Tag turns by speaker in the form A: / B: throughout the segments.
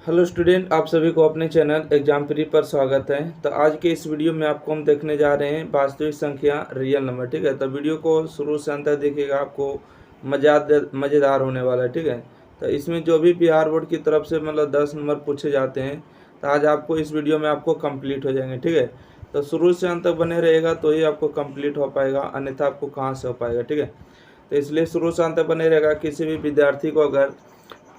A: Hello student, आप सभी को अपने चैनल एग्जाम प्री पर स्वागत है। तो आज के इस वीडियो में आपको हम देखने जा रहे हैं वास्तविक संख्या रियल नंबर। ठीक है, तो वीडियो को शुरू से अंत तक देखिएगा, आपको मज़ेदार होने वाला है। ठीक है, तो इसमें जो भी बिहार बोर्ड की तरफ से मतलब 10 नंबर पूछे जाते हैं, तो आज आपको इस वीडियो में आपको कंप्लीट हो जाएंगे। ठीक है, तो शुरू से अंत तक बने रहेगा तो ही आपको कंप्लीट हो पाएगा, अन्यथा आपको कहाँ से हो पाएगा। ठीक है, तो इसलिए शुरू से अंत तक बने रहेगा। किसी भी विद्यार्थी को अगर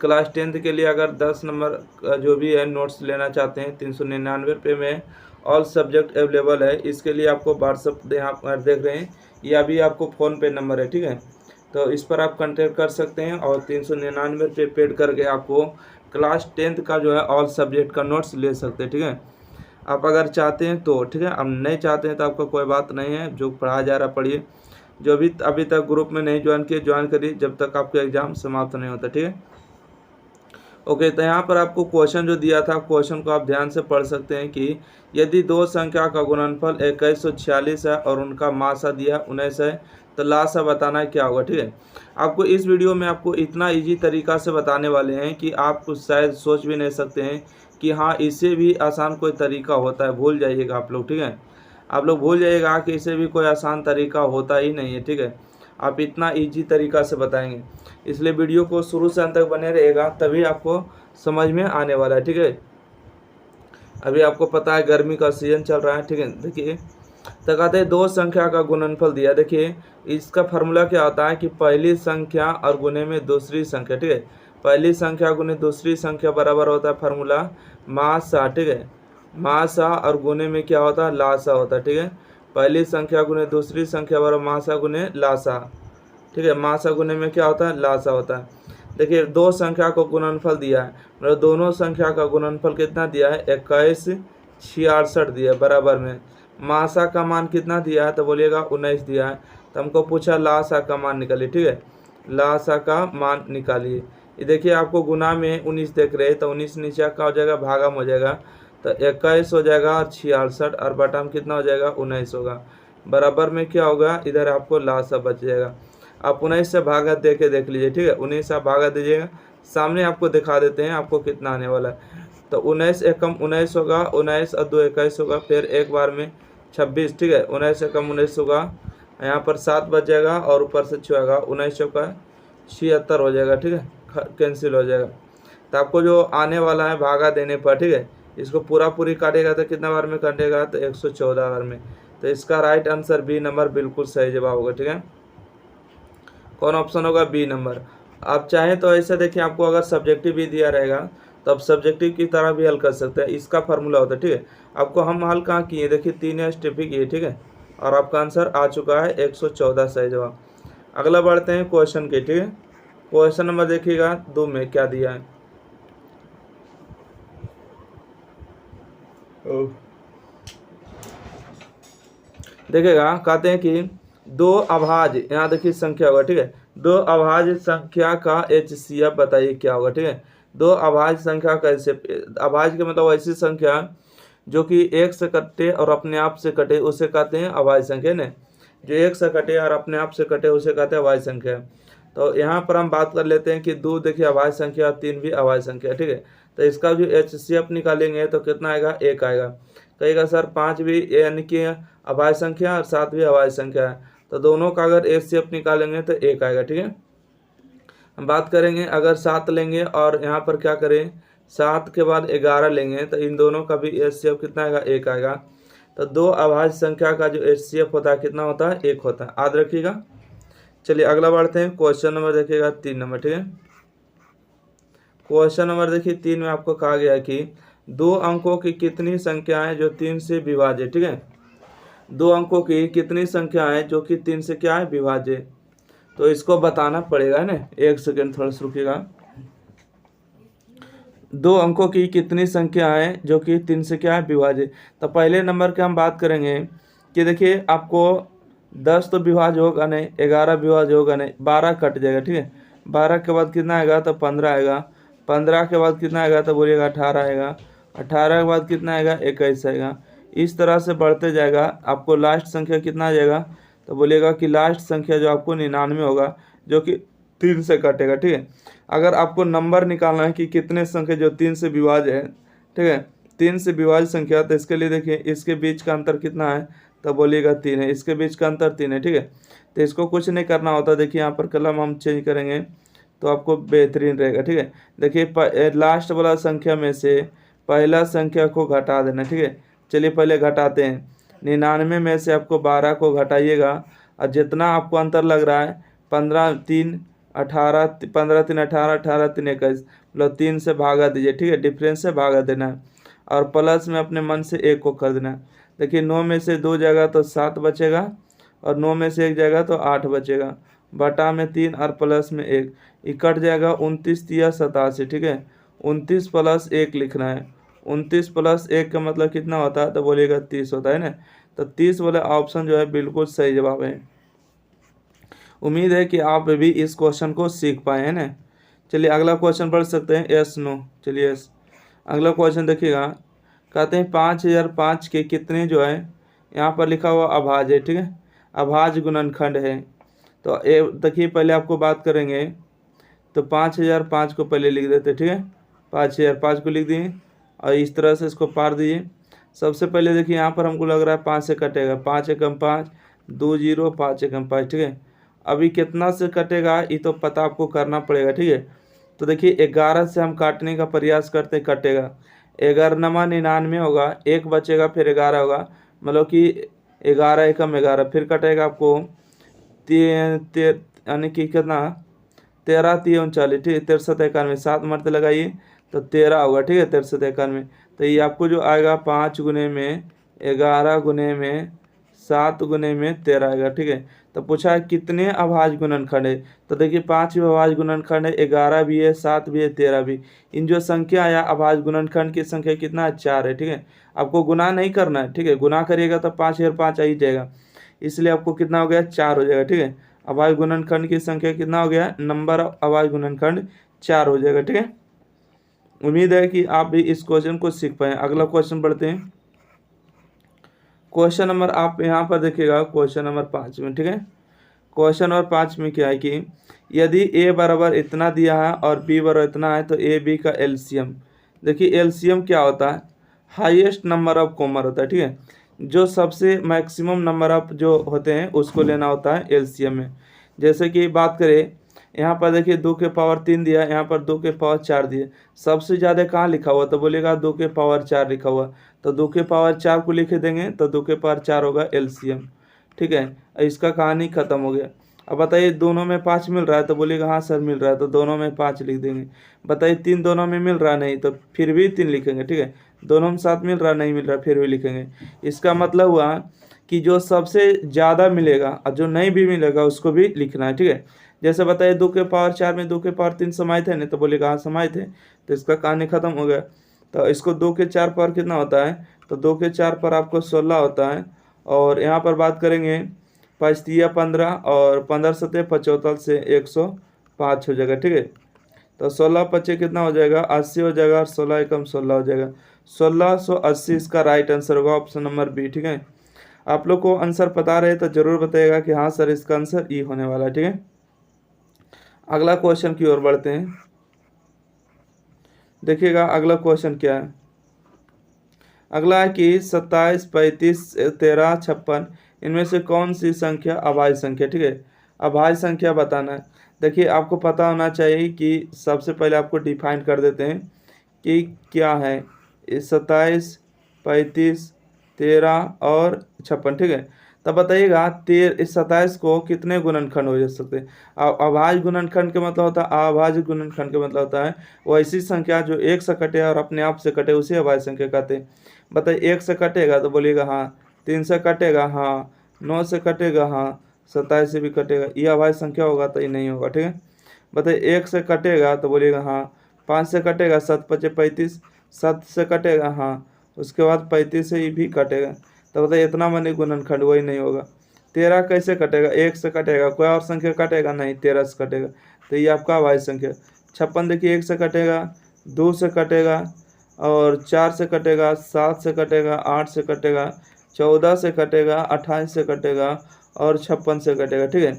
A: क्लास 10th के लिए अगर 10 नंबर का जो भी है नोट्स लेना चाहते हैं, 399 रुपये में ऑल सब्जेक्ट अवेलेबल है। इसके लिए आपको व्हाट्सअप यहाँ पर देख रहे हैं, या भी आपको फ़ोन पे नंबर है। ठीक है, तो इस पर आप कांटेक्ट कर सकते हैं और 399 रुपये पेड करके आपको क्लास 10th का जो है ऑल सब्जेक्ट का नोट्स ले सकते हैं। ठीक है, आप अगर चाहते हैं तो ठीक है, अब नहीं चाहते हैं तो आपका कोई बात नहीं है। जो पढ़ाया जा रहा पढ़िए, जो भी अभी तक ग्रुप में नहीं ज्वाइन किए ज्वाइन करिए जब तक आपका एग्ज़ाम समाप्त नहीं होता। ठीक है, ओके, तो यहाँ पर आपको क्वेश्चन जो दिया था, क्वेश्चन को आप ध्यान से पढ़ सकते हैं कि यदि दो संख्या का गुणनफल 2146 है और उनका मासा दिया 19 है, तो लासा बताना है क्या होगा। ठीक है, आपको इस वीडियो में आपको इतना इजी तरीका से बताने वाले हैं कि आप कुछ शायद सोच भी नहीं सकते हैं कि हाँ, इससे भी आसान कोई तरीका होता है। भूल जाइएगा आप लोग। ठीक है, आप लोग भूल जाइएगा कि इससे भी कोई आसान तरीका होता ही नहीं है। ठीक है, आप इतना इजी तरीका से बताएंगे, इसलिए वीडियो को शुरू से अंत तक बने रहेगा, तभी आपको समझ में आने वाला है। ठीक है, अभी आपको पता है गर्मी का सीजन चल रहा है। ठीक है, देखिए, तो कहते हैं दो संख्या का गुणनफल दिया। देखिए, इसका फार्मूला क्या होता है कि पहली संख्या और गुने में दूसरी संख्या। ठीक है, पहली संख्या गुने दूसरी संख्या बराबर होता है फार्मूला मासा। ठीक है, मासा और गुने में क्या होता है, लासा होता है। ठीक है, पहली संख्या गुने दूसरी संख्या बराबर मासा गुने लासा। ठीक है, मासा गुने में क्या होता है, लासा होता है। देखिए, दो संख्या को गुणनफल दिया है, मतलब दोनों संख्या का गुणनफल कितना दिया है, 2166 दिया है बराबर में। मासा का मान कितना दिया है, तो बोलिएगा 19 दिया है। तो हमको पूछा लासा का मान निकालिए। ठीक है, लासा का मान निकालिए। ये देखिए, आपको गुना में 19 देख रहे हैं, तो 19 नीचे का हो जाएगा, भागा में हो जाएगा, तो 21 हो जाएगा और 66 और बटा में कितना हो जाएगा, 19 होगा। बराबर में क्या होगा, इधर आपको लासा बच जाएगा। आप 19 से भागा दे के देख लीजिए। ठीक है, 19 से आप भागा दीजिएगा, सामने आपको दिखा देते हैं आपको कितना आने वाला है। तो 19 एकम 19 होगा, 19 और 2 21 होगा, फिर एक बार में 26। ठीक है, 19 एकम 19 होगा, यहाँ पर 7 बच जाएगा और ऊपर से 6 होगा, 19 चौका 76 हो जाएगा। ठीक है, कैंसिल हो जाएगा। तो आपको जो आने वाला है भागा देने पर, ठीक है, इसको पूरा पूरी काटेगा तो कितना बार में काटेगा, तो 114 बार में। तो इसका राइट आंसर बी नंबर बिल्कुल सही जवाब होगा। ठीक है, कौन ऑप्शन होगा, बी नंबर। आप चाहें तो ऐसे देखिए, आपको अगर सब्जेक्टिव भी दिया रहेगा तो आप सब्जेक्टिव की तरह भी हल कर सकते हैं। इसका फार्मूला होता है। ठीक है, आपको हम हल कहाँ किए, देखिए 3 स्टेप ही किए। ठीक है, और आपका आंसर आ चुका है 114 सही जवाब। अगला बढ़ते हैं क्वेश्चन के। ठीक है, क्वेश्चन नंबर देखिएगा 2 में क्या दिया है। देखिएगा, कहते हैं कि दो अभाज्य, यहाँ देखिए संख्या होगा। ठीक है, दो अभाज्य संख्या का HCF बताइए क्या होगा। ठीक है, दो अभाज्य संख्या का अभाज्य का मतलब ऐसी संख्या जो कि एक से कटे और अपने आप से कटे, उसे कहते हैं अभाज्य संख्या ने। जो एक से कटे और अपने आप से कटे उसे कहते हैं अभाज्य संख्या। तो यहाँ पर हम बात कर लेते हैं कि 2 देखिए अभाज्य संख्या और 3 भी अभाज्य संख्या। ठीक है, तो इसका जो HCF निकालेंगे तो कितना आएगा, 1 आएगा। कहेगा सर 5 भी यानी कि अभाज्य संख्या और 7 भी अभाज्य संख्या है, तो दोनों का अगर HCF निकालेंगे तो 1 आएगा। ठीक है, हम बात करेंगे अगर 7 लेंगे और यहाँ पर क्या करें, 7 के बाद 11 लेंगे तो इन दोनों का भी HCF कितना आएगा, 1 आएगा। तो दो अभाज्य संख्या का जो HCF होता है कितना होता है, 1 होता है, याद रखिएगा। चलिए अगला बढ़ते हैं, क्वेश्चन नंबर देखिएगा 3 नंबर। ठीक है, क्वेश्चन नंबर देखिए 3 में आपको कहा गया है कि 2 अंकों की कितनी संख्याएं जो 3 से विभाज्य। ठीक है, 2 अंकों की कितनी संख्याएं जो कि 3 से क्या है, विभाज्य। तो इसको बताना पड़ेगा ना, 1 सेकेंड थोड़ा सा रुकिएगा। 2 अंकों की कितनी संख्याएं जो कि 3 से क्या है, विभाज्य। तो पहले नंबर के हम बात करेंगे कि देखिए, आपको 10 तो विभाज्य होगा नहीं, 11 विभाज्य होगा नहीं, 12 कट जाएगा। ठीक है, 12 के बाद कितना आएगा, तो 15 आएगा। 15 के बाद कितना आएगा, तो बोलिएगा 18 आएगा। 18 के बाद कितना आएगा, 21 आएगा। इस तरह से बढ़ते जाएगा, आपको लास्ट संख्या कितना आ जाएगा, तो बोलिएगा कि लास्ट संख्या जो आपको 99 होगा, जो कि 3 से कटेगा। ठीक है, अगर आपको नंबर निकालना है कि कितने संख्या जो 3 से विभाज्य है, ठीक है, 3 से विभाज्य संख्या, तो इसके लिए देखिए इसके बीच का अंतर कितना है, तो बोलिएगा 3 है, इसके बीच का अंतर 3 है, ठीक है। तो इसको कुछ नहीं करना होता, देखिए यहाँ पर कलम हम चेंज करेंगे तो आपको बेहतरीन रहेगा, ठीक है। देखिए लास्ट वाला संख्या में से पहला संख्या को घटा देना, ठीक है। चलिए पहले घटाते हैं। 99 में से आपको 12 को घटाइएगा और जितना आपको अंतर लग रहा है 15 3 18, 15 3 18, 18 3 21, मतलब 3 से भागा दीजिए, ठीक है, डिफरेंस से भागा देना है और प्लस में अपने मन से 1 को कर देना है। देखिए 9 में से 2 जाएगा तो 7 बचेगा और 9 में से 1 जाएगा तो 8 बचेगा, बटा में 3 और प्लस में 1, कट जाएगा 29 तिया 87, ठीक है। 29 प्लस 1 लिखना है, 29 प्लस 1 का मतलब कितना होता है, तो बोलिएगा 30 होता है ना। तो 30 वाला ऑप्शन जो है बिल्कुल सही जवाब है। उम्मीद है कि आप भी इस क्वेश्चन को सीख पाए हैं ना। चलिए अगला क्वेश्चन पढ़ सकते हैं, यस नो। चलिए यस। अगला क्वेश्चन देखिएगा, कहते हैं 5005 के कितने जो है, यहाँ पर लिखा हुआ अभाज्य है, ठीक है, अभाज्य गुणनखंड है। तो देखिए पहले आपको बात करेंगे, तो 5005 को पहले लिख देते, ठीक है, 5005 को लिख दिए और इस तरह से इसको पार दीजिए। सबसे पहले देखिए यहाँ पर हमको लग रहा है 5 से कटेगा, 5 एकम 5, 2 0, 5 एकम 5, ठीक है। अभी कितना से कटेगा ये तो पता आपको करना पड़ेगा, ठीक है। तो देखिए 11 से हम काटने का प्रयास करते, कटेगा 11 99 होगा, 1 बचेगा, फिर 11 होगा, मतलब कि 11 एकम 11, फिर कटेगा आपको यानी कि कितना 13 3 39, ठीक है, 63 91, 7 मरते लगाइए तो 13 होगा, ठीक है, 63 91। तो ये आपको जो आएगा 5 गुने में 11 गुने में 7 गुने में 13 आएगा, ठीक है। तो पूछा है कितने अभाज्य गुणनखंड है, तो देखिए 5 अभाज्य गुणनखंड है, 11 भी है, 7 भी है, 13 भी। इन जो संख्या आया अभाज्य गुणनखंड की संख्या कितना है, 4 है, ठीक है। आपको गुना नहीं करना है, ठीक है, गुना करिएगा तो 5 और 5 आ ही जाएगा, इसलिए आपको कितना हो गया, 4 हो जाएगा, ठीक है। अभाज्य गुणनखंड की संख्या कितना हो गया, नंबर ऑफ अभाज्य गुणनखंड 4 हो जाएगा, ठीक है। उम्मीद है कि आप भी इस क्वेश्चन को सीख पाए। अगला क्वेश्चन पढ़ते हैं। क्वेश्चन नंबर आप यहाँ पर देखिएगा, क्वेश्चन नंबर 5 में, ठीक है। क्वेश्चन नंबर 5 में क्या है कि यदि a बराबर इतना दिया है और b बराबर इतना है तो a b का एलसीएम। देखिए एलसीएम क्या होता है, हाईएस्ट नंबर ऑफ कॉमन होता है, ठीक है, जो सबसे मैक्सिमम नंबर ऑफ जो होते हैं उसको लेना होता है एलसीएम में। जैसे कि बात करें यहाँ पर देखिए 2 के पावर 3 दिया, यहाँ पर 2 के पावर 4 दिए, सबसे ज़्यादा कहाँ लिखा हुआ, तो बोलेगा 2 के पावर 4 लिखा हुआ, तो 2 के पावर 4 को लिख देंगे तो 2 के पावर 4 होगा एलसीएम, ठीक है। इसका कहानी खत्म हो गया। अब बताइए दोनों में 5 मिल रहा है, तो बोलेगा हाँ सर मिल रहा है, तो दोनों में 5 लिख देंगे। बताइए 3 दोनों में मिल रहा नहीं, तो फिर भी 3 लिखेंगे, ठीक है। दोनों में 7 मिल रहा नहीं मिल रहा, फिर भी लिखेंगे। इसका मतलब हुआ कि जो सबसे ज़्यादा मिलेगा और जो नहीं भी मिलेगा उसको भी लिखना है, ठीक है। जैसे बताइए 2 के पावर 4 में 2 के पावर 3 समाहित है नहीं, तो बोलेगा हाँ समाहित है, तो इसका कहानी खत्म हो गया। तो इसको 2 के 4 पर कितना होता है, तो 2 के 4 पर आपको 16 होता है। और यहाँ पर बात करेंगे 5 तिया 15 और 15 सतह 75 से 105 हो जाएगा, ठीक है। तो 16 पचे कितना हो जाएगा, 80 हो जाएगा और 16 एकम 16 हो जाएगा, 1680 इसका राइट आंसर होगा, ऑप्शन नंबर बी, ठीक है। आप लोग को आंसर पता रहे तो जरूर बताइएगा कि हाँ सर इसका आंसर ई होने वाला है, ठीक है। अगला क्वेश्चन की ओर बढ़ते हैं। देखिएगा अगला क्वेश्चन क्या है। अगला है कि 27 35 13 56 इनमें से कौन सी संख्या अभाज्य संख्या, ठीक है, अभाज्य संख्या बताना है। देखिए आपको पता होना चाहिए कि सबसे पहले आपको डिफाइन कर देते हैं कि क्या है 27 35 13 और 56, ठीक है। तब बताइएगा 27 को कितने गुणनखंड हो जा सकते हैं। अभाज्य गुणनखंड के मतलब होता है, अभाज्य गुणनखंड के मतलब होता है वो ऐसी संख्या जो 1 से कटे और अपने आप से कटे उसे अभाज्य संख्या कहते हैं। बताइए 1 से कटेगा तो बोलिएगा हाँ, 3 से कटेगा हाँ, 9 से कटेगा हाँ, 27 से भी कटेगा, ये अभाज्य संख्या होगा तो ये नहीं होगा, ठीक है। बताइए 1 से कटेगा तो बोलिएगा हाँ, 5 से कटेगा 7 5 35, 7 से कटेगा हाँ, उसके बाद 35 से ये भी कटेगा, तो बताइए इतना मनी गुणनखंड वही नहीं होगा। 13 कैसे कटेगा, 1 से कटेगा, कोई और संख्या कटेगा नहीं, 13 से कटेगा, तो ये आपका अभाज्य संख्या। 56 देखिए 1 से कटेगा, 2 से कटेगा और 4 से कटेगा, 7 से कटेगा, 8 से कटेगा, 14 से कटेगा, 28 से कटेगा और 56 से कटेगा, ठीक है।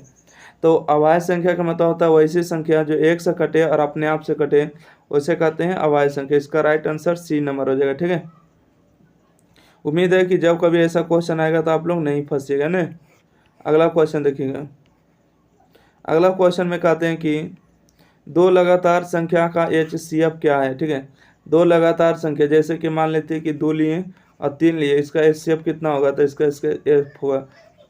A: तो अभाज्य संख्या का मतलब होता है वैसी संख्या जो एक से कटे और अपने आप से कटे, उसे कहते हैं अभाज्य संख्या। इसका राइट आंसर सी नंबर हो जाएगा। ठीक है, उम्मीद है कि जब कभी ऐसा क्वेश्चन आएगा तो आप लोग नहीं फंसिएगा ना। अगला क्वेश्चन देखिएगा। अगला क्वेश्चन में कहते हैं कि दो लगातार संख्या का HCF क्या है। ठीक है, दो लगातार संख्या, जैसे कि मान लेते हैं कि 2 लिए और 3 लिए, इसका HCF कितना होगा, तो इसका F होगा।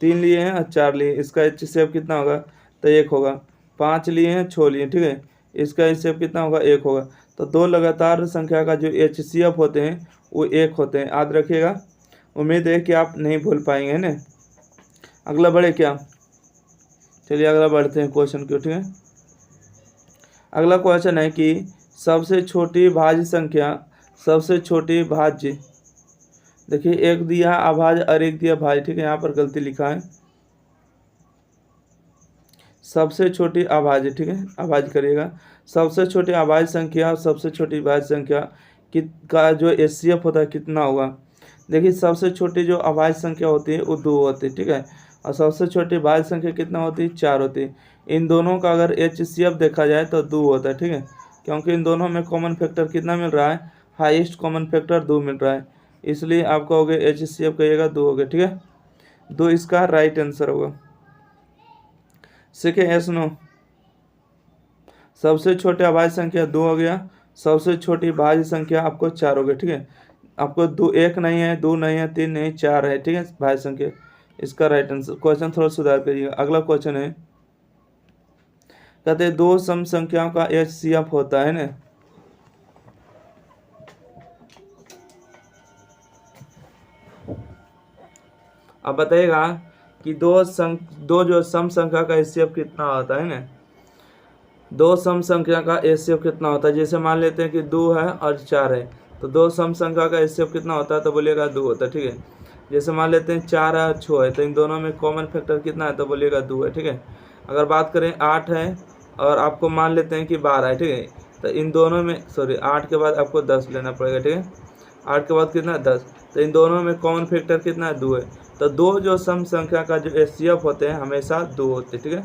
A: 3 लिए हैं और 4 लिए, इसका HCF कितना होगा, तो 1 होगा। 5 लिए हैं, 6 लिए, ठीक है, इसका HCF कितना होगा, 1 होगा। तो दो लगातार संख्या का जो HCF होते हैं वो 1 होते हैं, याद रखिएगा। उम्मीद है कि आप नहीं भूल पाएंगे, है ना। अगला बढ़े क्या, चलिए अगला बढ़ते हैं क्वेश्चन को। ठीक है, अगला क्वेश्चन है कि सबसे छोटी भाज्य संख्या, सबसे छोटी भाज्य, देखिए एक दिया अभाज्य और एक दिया भाज्य। ठीक है, यहाँ पर गलती लिखा है, सबसे छोटी अभाज्य। ठीक है, अभाज्य करिएगा। सबसे छोटी अभाज्य संख्या और सबसे छोटी भाज्य संख्या का जो HCF होता है कितना होगा। देखिए सबसे छोटी जो अभाज्य संख्या होती है वो 2 होती है। ठीक है, और सबसे छोटी भाज्य संख्या कितना होती है, 4 होती है। इन दोनों का अगर HCF देखा जाए तो 2 होता है। ठीक है, क्योंकि इन दोनों में कॉमन फैक्टर कितना मिल रहा है, हाईएस्ट कॉमन फैक्टर 2 मिल रहा है, इसलिए आप कहोगे HCF कहिएगा 2 हो गया। ठीक है, 2 इसका राइट आंसर होगा। सीखे एस नो, सबसे छोटे अभाज्य संख्या 2 हो गया, सबसे छोटी भाज्य संख्या आपको 4 हो गया। ठीक है, आपको 2 1 नहीं है, 2 नहीं है, 3 नहीं, 4 है। ठीक है, भाज्य संख्या, इसका राइट आंसर। क्वेश्चन थोड़ा सुधार करिएगा। अगला क्वेश्चन है, कहते हैं दो सम संख्याओं का HCF होता है ना। अब बताइएगा कि दो जो सम संख्या का HCF कितना होता है ना। दो सम संख्या का HCF कितना होता है, जैसे मान लेते हैं कि 2 है और 4 है, तो दो सम संख्या का HCF कितना होता है, तो बोलिएगा 2 होता है। ठीक है, जैसे मान लेते हैं 4 है और 6 है, तो इन दोनों में कॉमन फैक्टर कितना है, तो बोलिएगा 2 है। ठीक है, अगर बात करें 8 है और आपको मान लेते हैं कि 12 है। ठीक है, तो इन दोनों में 8 के बाद आपको 10 लेना पड़ेगा। ठीक है, 8 के बाद कितना, 10, तो इन दोनों में कॉमन फैक्टर कितना है, 2 है। तो दो जो सम संख्या का जो HCF होते हैं हमेशा 2 होते हैं। ठीक है,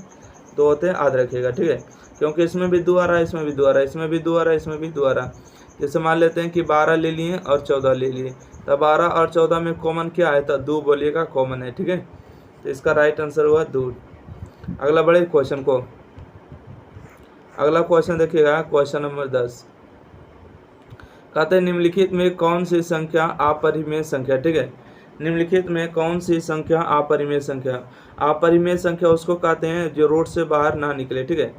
A: 2 होते हैं, याद रखिएगा। ठीक है, क्योंकि इसमें भी 2 आ रहा है, इसमें भी 2 आ रहा है, इसमें भी 2 आ रहा है, इसमें भी 2 आ रहा है। जैसे मान लेते हैं कि 12 ले लिए और 14 ले लिए, तो 12 और 14 में कॉमन क्या है, तो 2 बोलिएगा कॉमन है। ठीक है, तो इसका राइट आंसर हुआ 2। अगला बड़े क्वेश्चन को, अगला क्वेश्चन देखिएगा, क्वेश्चन नंबर 10। कहते हैं निम्नलिखित में कौन सी संख्या अपरिमेय संख्या। ठीक है, निम्नलिखित में कौन सी संख्या अपरिमेय संख्या। अपरिमेय संख्या उसको कहते हैं जो रूट से बाहर ना निकले। ठीक है,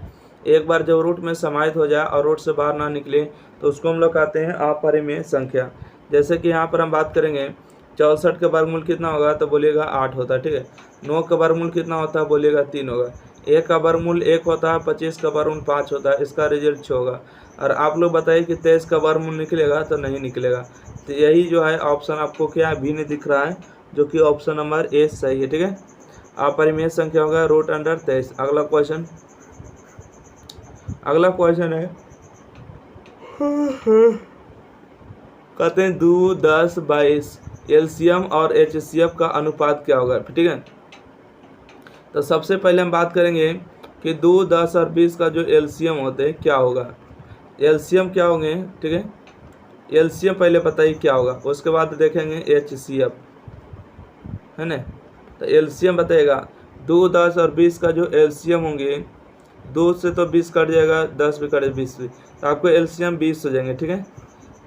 A: एक बार जब रूट में समाहित हो जाए और रूट से बाहर ना निकले तो उसको हम लोग कहते हैं अपरिमेय संख्या। जैसे कि यहाँ पर हम बात करेंगे 64 का वर्गमूल कितना होगा, तो बोलिएगा 8 होता है। ठीक है, 9 का वर्गमूल कितना होता है, बोलिएगा 3 होगा। 1 का वर्गमूल 1 होता है, 25 का वर्गमूल 5 होता है, इसका रिजल्ट 6 होगा। और आप लोग बताइए कि 23 का वर्गमूल निकलेगा, तो नहीं निकलेगा। तो यही जो है ऑप्शन आपको क्या है, भी नहीं दिख रहा है, जो कि ऑप्शन नंबर ए सही है। ठीक है, अपरिमेय संख्या होगा रूट अंडर 23। अगला क्वेश्चन, अगला क्वेश्चन है, कहते हैं 2, 10, 22 LCM और HCF का अनुपात क्या होगा। ठीक है, तो सबसे पहले हम बात करेंगे कि 2, 10 और 20 का जो LCM होते हैं क्या होगा, LCM क्या होंगे। ठीक है, LCM पहले बताइए क्या होगा, उसके बाद देखेंगे HCF, है ना। तो LCM बताइएगा, 2, 10 और 20 का जो LCM होंगे, 2 से तो 20 कट जाएगा, 10 भी कटे 20 भी, तो आपको LCM 20 हो जाएंगे। ठीक है,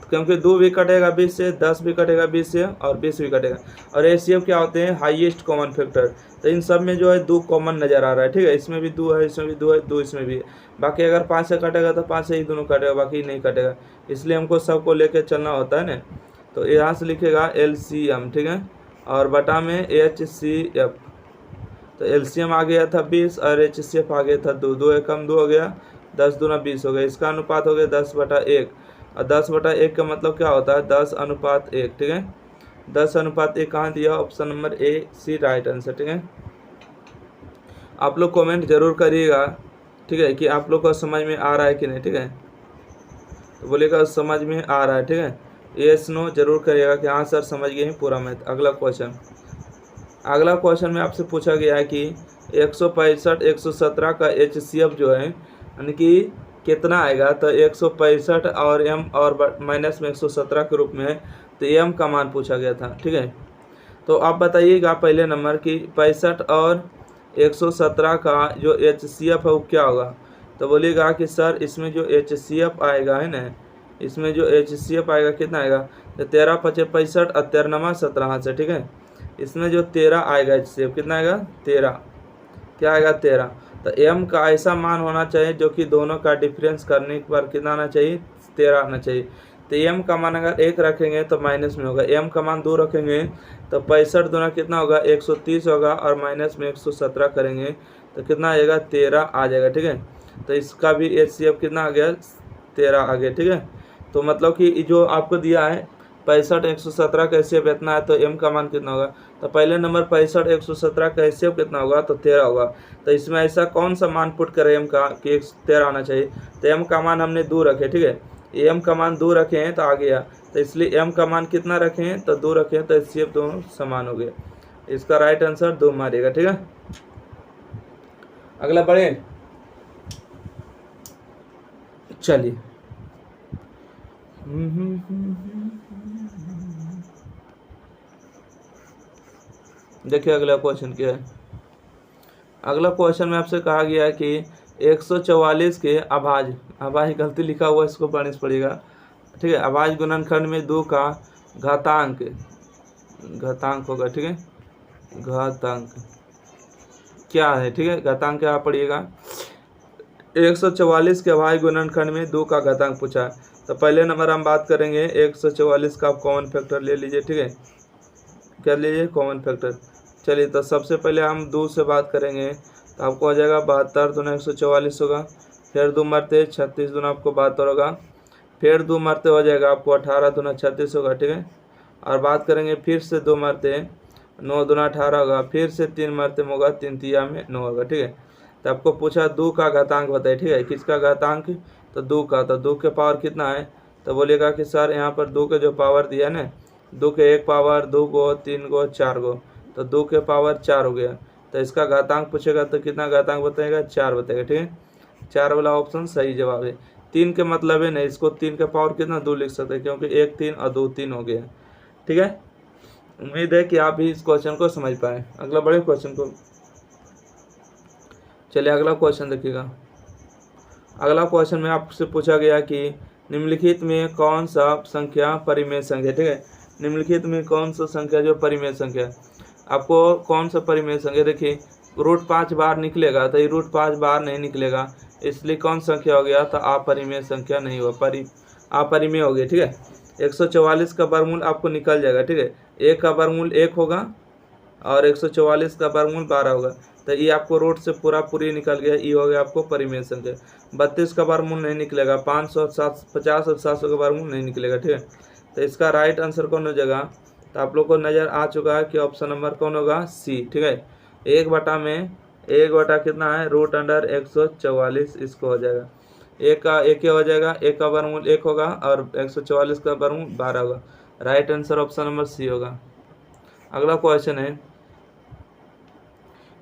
A: क्योंकि 2 भी कटेगा 20 से, 10 भी कटेगा 20 से और 20 भी कटेगा। और HCF क्या होते हैं, हाईएस्ट कॉमन फैक्टर। तो इन सब में जो है 2 कॉमन नज़र आ रहा है। ठीक है, इसमें भी 2 है, इसमें भी 2 है, 2 इसमें भी है। बाकी अगर 5 से कटेगा तो 5 से ही दोनों कटेगा, बाकी नहीं कटेगा, इसलिए हमको सबको लेके चलना होता है ना। तो यहाँ से लिखेगा LCM। ठीक है, और बटा में HCF। तो LCM आ गया था 20 और HCF आ गया था 2, 2 एकम 2 हो गया, 10 दूना 20 हो गया। इसका अनुपात हो गया 10/1, और 10/1 का मतलब क्या होता है, 10:1। ठीक है, 10:1 कहाँ दिया, option number A C right answer. ठीक है, आप लोग कमेंट जरूर करिएगा। ठीक है, कि आप लोग को समझ में आ रहा है कि नहीं। ठीक है, तो बोलिएगा समझ में आ रहा है। ठीक है, यस नो जरूर करिएगा कि हाँ सर समझ गए हैं पूरा मैथ। अगला क्वेश्चन, अगला क्वेश्चन में आपसे पूछा गया है कि 165 117 का HCF जो है यानी कि कितना आएगा। तो 165 और m और माइनस में 117 के रूप में है, तो m का मान पूछा गया था। ठीक है, तो आप बताइएगा पहले नंबर की 65 और 117 का जो HCF है वो क्या होगा। तो बोलिएगा कि सर इसमें जो HCF आएगा है ना, इसमें जो HCF आएगा कितना आएगा। तो 13 5 65 और 13 17 से। ठीक है, इसमें जो 13 आएगा HCF कितना आएगा 13, क्या आएगा 13। तो m का ऐसा मान होना चाहिए जो कि दोनों का डिफरेंस करने पर कितना आना चाहिए 13 आना चाहिए। तो m का मान अगर 1 रखेंगे तो माइनस में होगा, m का मान 2 रखेंगे तो 65 दूना कितना होगा 130 होगा, और माइनस में 117 करेंगे तो कितना आएगा 13 आ जाएगा। ठीक है, तो इसका भी HCF कितना आ गया 13 आ गया। ठीक है, तो मतलब कि जो आपको दिया है 65 117 का HCF इतना है, तो m का मान कितना होगा। तो पहले नंबर 65 117 का HCF कितना होगा, तो 13 होगा। तो इसमें ऐसा कौन सा मान पुट करें m का कि 13 आना चाहिए। तो m का मान हमने 2 रखे। ठीक है, m का मान 2 रखे हैं तो आ गया, तो इसलिए m का मान कितना रखे हैं तो 2 रखे हैं, तो HCF दोनों समान हो गए। इसका राइट आंसर 2 मारिएगा। ठीक है, अगला बढ़े, चलिए। देखिए अगला क्वेश्चन क्या है। अगला क्वेश्चन में आपसे कहा गया है कि 144 के अभाज्य गलती लिखा हुआ है, इसको पढ़ने से पड़ेगा। ठीक है, अभाज्य गुणनखंड में 2 का घातांक होगा। ठीक है, घातांक क्या है। ठीक है, घातांक क्या पढ़िएगा। 144 के अभाज्य गुणनखंड में 2 का घातांक पूछा है। तो पहले नंबर हम बात करेंगे 144 का आप कॉमन फैक्टर ले लीजिए। ठीक है, क्या लीजिए कॉमन फैक्टर। चलिए, तो सबसे पहले हम 2 से बात करेंगे तो आपको आ जाएगा 72 दूना 144 होगा, फिर 2 मरते 36 दूना आपको 72 होगा, फिर 2 मरते हो जाएगा आपको 18 दूना 36 होगा। ठीक है, और बात करेंगे फिर से 2 मरते 9 दूना 18 होगा, फिर से 3 मरते होगा 3 तिया में 9 होगा। ठीक है, तो आपको पूछा 2 का घातांक बताइए। ठीक है, किसका घातांक, तो 2 का। तो 2 के पावर कितना है, तो बोलेगा कि सर यहाँ पर 2 के जो पावर दिया ना, 2 के 1 पावर 2 गो 3 गो 4 गो, तो 2 के पावर 4 हो गया। तो इसका घातांक पूछेगा तो कितना घातांक बताएगा 4 बताएगा। ठीक है, 4 वाला ऑप्शन सही जवाब है। 3 के मतलब है नहीं, इसको 3 के पावर कितना 2 लिख सकते हैं, क्योंकि 1 3 और 2 3 हो गया। ठीक है, उम्मीद है कि आप भी इस क्वेश्चन को समझ पाए। अगला बड़े क्वेश्चन को, चलिए अगला क्वेश्चन देखिएगा। अगला क्वेश्चन में आपसे पूछा गया कि निम्नलिखित में कौन सा संख्या परिमेय संख्या। ठीक है, निम्नलिखित में कौन सा संख्या जो परिमेय संख्या, आपको कौन सा परिमेय संख्या। देखिए √5 बार निकलेगा, तो ये √5 बार नहीं निकलेगा, इसलिए कौन संख्या हो गया, तो अपरिमेय संख्या नहीं हुआ, अपरिमेय हो गया। ठीक है, 144 का वर्गमूल आपको निकल जाएगा। ठीक है, 1 का वर्गमूल 1 होगा और 144 का वर्गमूल 12 होगा, तो ये आपको रूट से पूरी निकल गया, ये हो गया आपको परिमेय संख्या। 32 का वर्गमूल नहीं निकलेगा, 500 750 और 700 का वर्गमूल नहीं निकलेगा। ठीक है, तो इसका राइट आंसर कौन हो जाएगा, तो आप लोग को नज़र आ चुका है कि ऑप्शन नंबर कौन होगा सी। ठीक है, 1 बटा कितना है √144, इसको हो जाएगा। 1 का 1 हो जाएगा, 1 का वर्गमूल 1 होगा और 144 का वर्गमूल 12 होगा। Right answer option number C होगा। अगला क्वेश्चन है,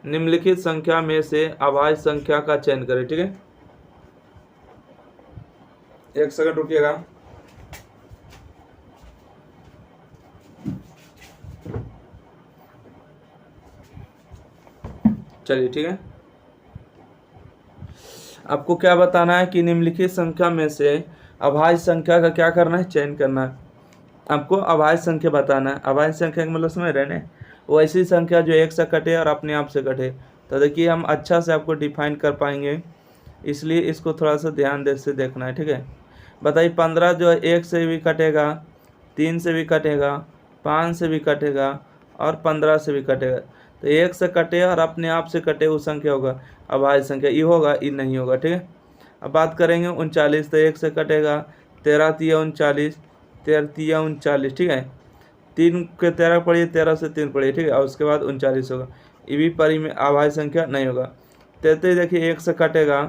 A: निम्नलिखित संख्या में से अभाज्य संख्या का चयन करें। ठीक है, 1 सेकंड रुकिएगा। चलिए ठीक है, आपको क्या बताना है कि निम्नलिखित संख्या में से अभाज्य संख्या का क्या करना है, चयन करना है। आपको अभाज्य संख्या बताना है। अभाज्य संख्या का मतलब समझ रहे हैं, वो ऐसी संख्या जो 1 से कटे और अपने आप से कटे। तो देखिए हम अच्छा से आपको डिफाइन कर पाएंगे, इसलिए इसको थोड़ा सा ध्यान से देखना है। ठीक है, बताइए 15 जो है 1 से भी कटेगा, 3 से भी कटेगा, 5 से भी कटेगा और 15 से भी कटेगा। तो 1 से कटे और अपने आप से कटे वो संख्या होगा अभाज्य संख्या, ये होगा ये नहीं होगा। ठीक है, अब बात करेंगे 39, तो 1 से कटेगा, 13 तिया 39, 13 तिया 39। ठीक है, 3 के 13 पढ़िए, 13 से 3 पढ़िए। ठीक है, और उसके बाद 39 होगा, ये भी परिमेय अभाज्य संख्या नहीं होगा। 33 देखिए 1 से कटेगा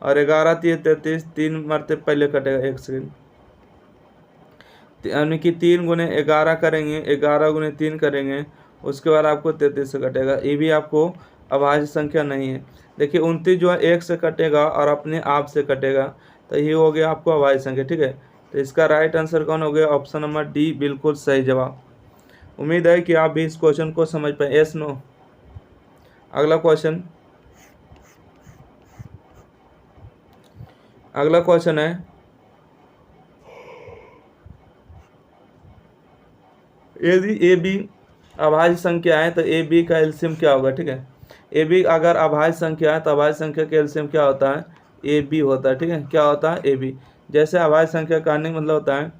A: और 11 तिया 33, 3 मरते पहले कटेगा 1 से, यानी कि 3 गुने 11 करेंगे, 11 गुने 3 करेंगे उसके बाद आपको 33 से कटेगा, ये भी आपको अभाज्य संख्या नहीं है। देखिए 29 जो है 1 से कटेगा और अपने आप से कटेगा, तो ये हो गया आपको अभाज्य संख्या, ठीक है। तो इसका राइट आंसर कौन हो गया? ऑप्शन नंबर डी बिल्कुल सही जवाब। उम्मीद है कि आप भी इस क्वेश्चन को समझ पाए। Yes no. अगला क्वेश्चन है, यदि ए बी अभाज्य संख्या है तो ए बी का एलसीएम क्या होगा, ठीक है। ए बी अगर अभाज्य संख्या है तो अभाज्य संख्या का एलसीएम क्या होता है? ए बी होता है, ठीक है। क्या होता है? A B. जैसे अभाज्य संख्या का कहने का मतलब होता है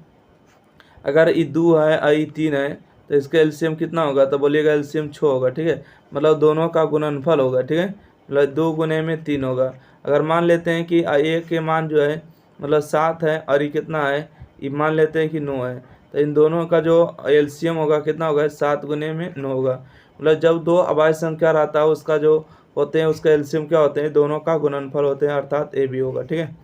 A: अगर ई 2 है और ई 3 है तो इसका एलसीएम कितना होगा? तो बोलिएगा एलसीएम 6 होगा, ठीक है। मतलब दोनों का गुणनफल होगा, ठीक है। मतलब 2 गुने में 3 होगा। अगर मान लेते हैं कि ए के मान जो है मतलब 7 है और ये कितना है? ये मान लेते हैं कि 9 है, तो इन दोनों का जो एलसीएम होगा कितना होगा? 7 गुने में 9 होगा। मतलब जब दो अभाज्य संख्या रहता है उसका जो होते हैं उसका एलसीएम क्या होते हैं? दोनों का गुणनफल होते हैं, अर्थात ए बी होगा, ठीक है।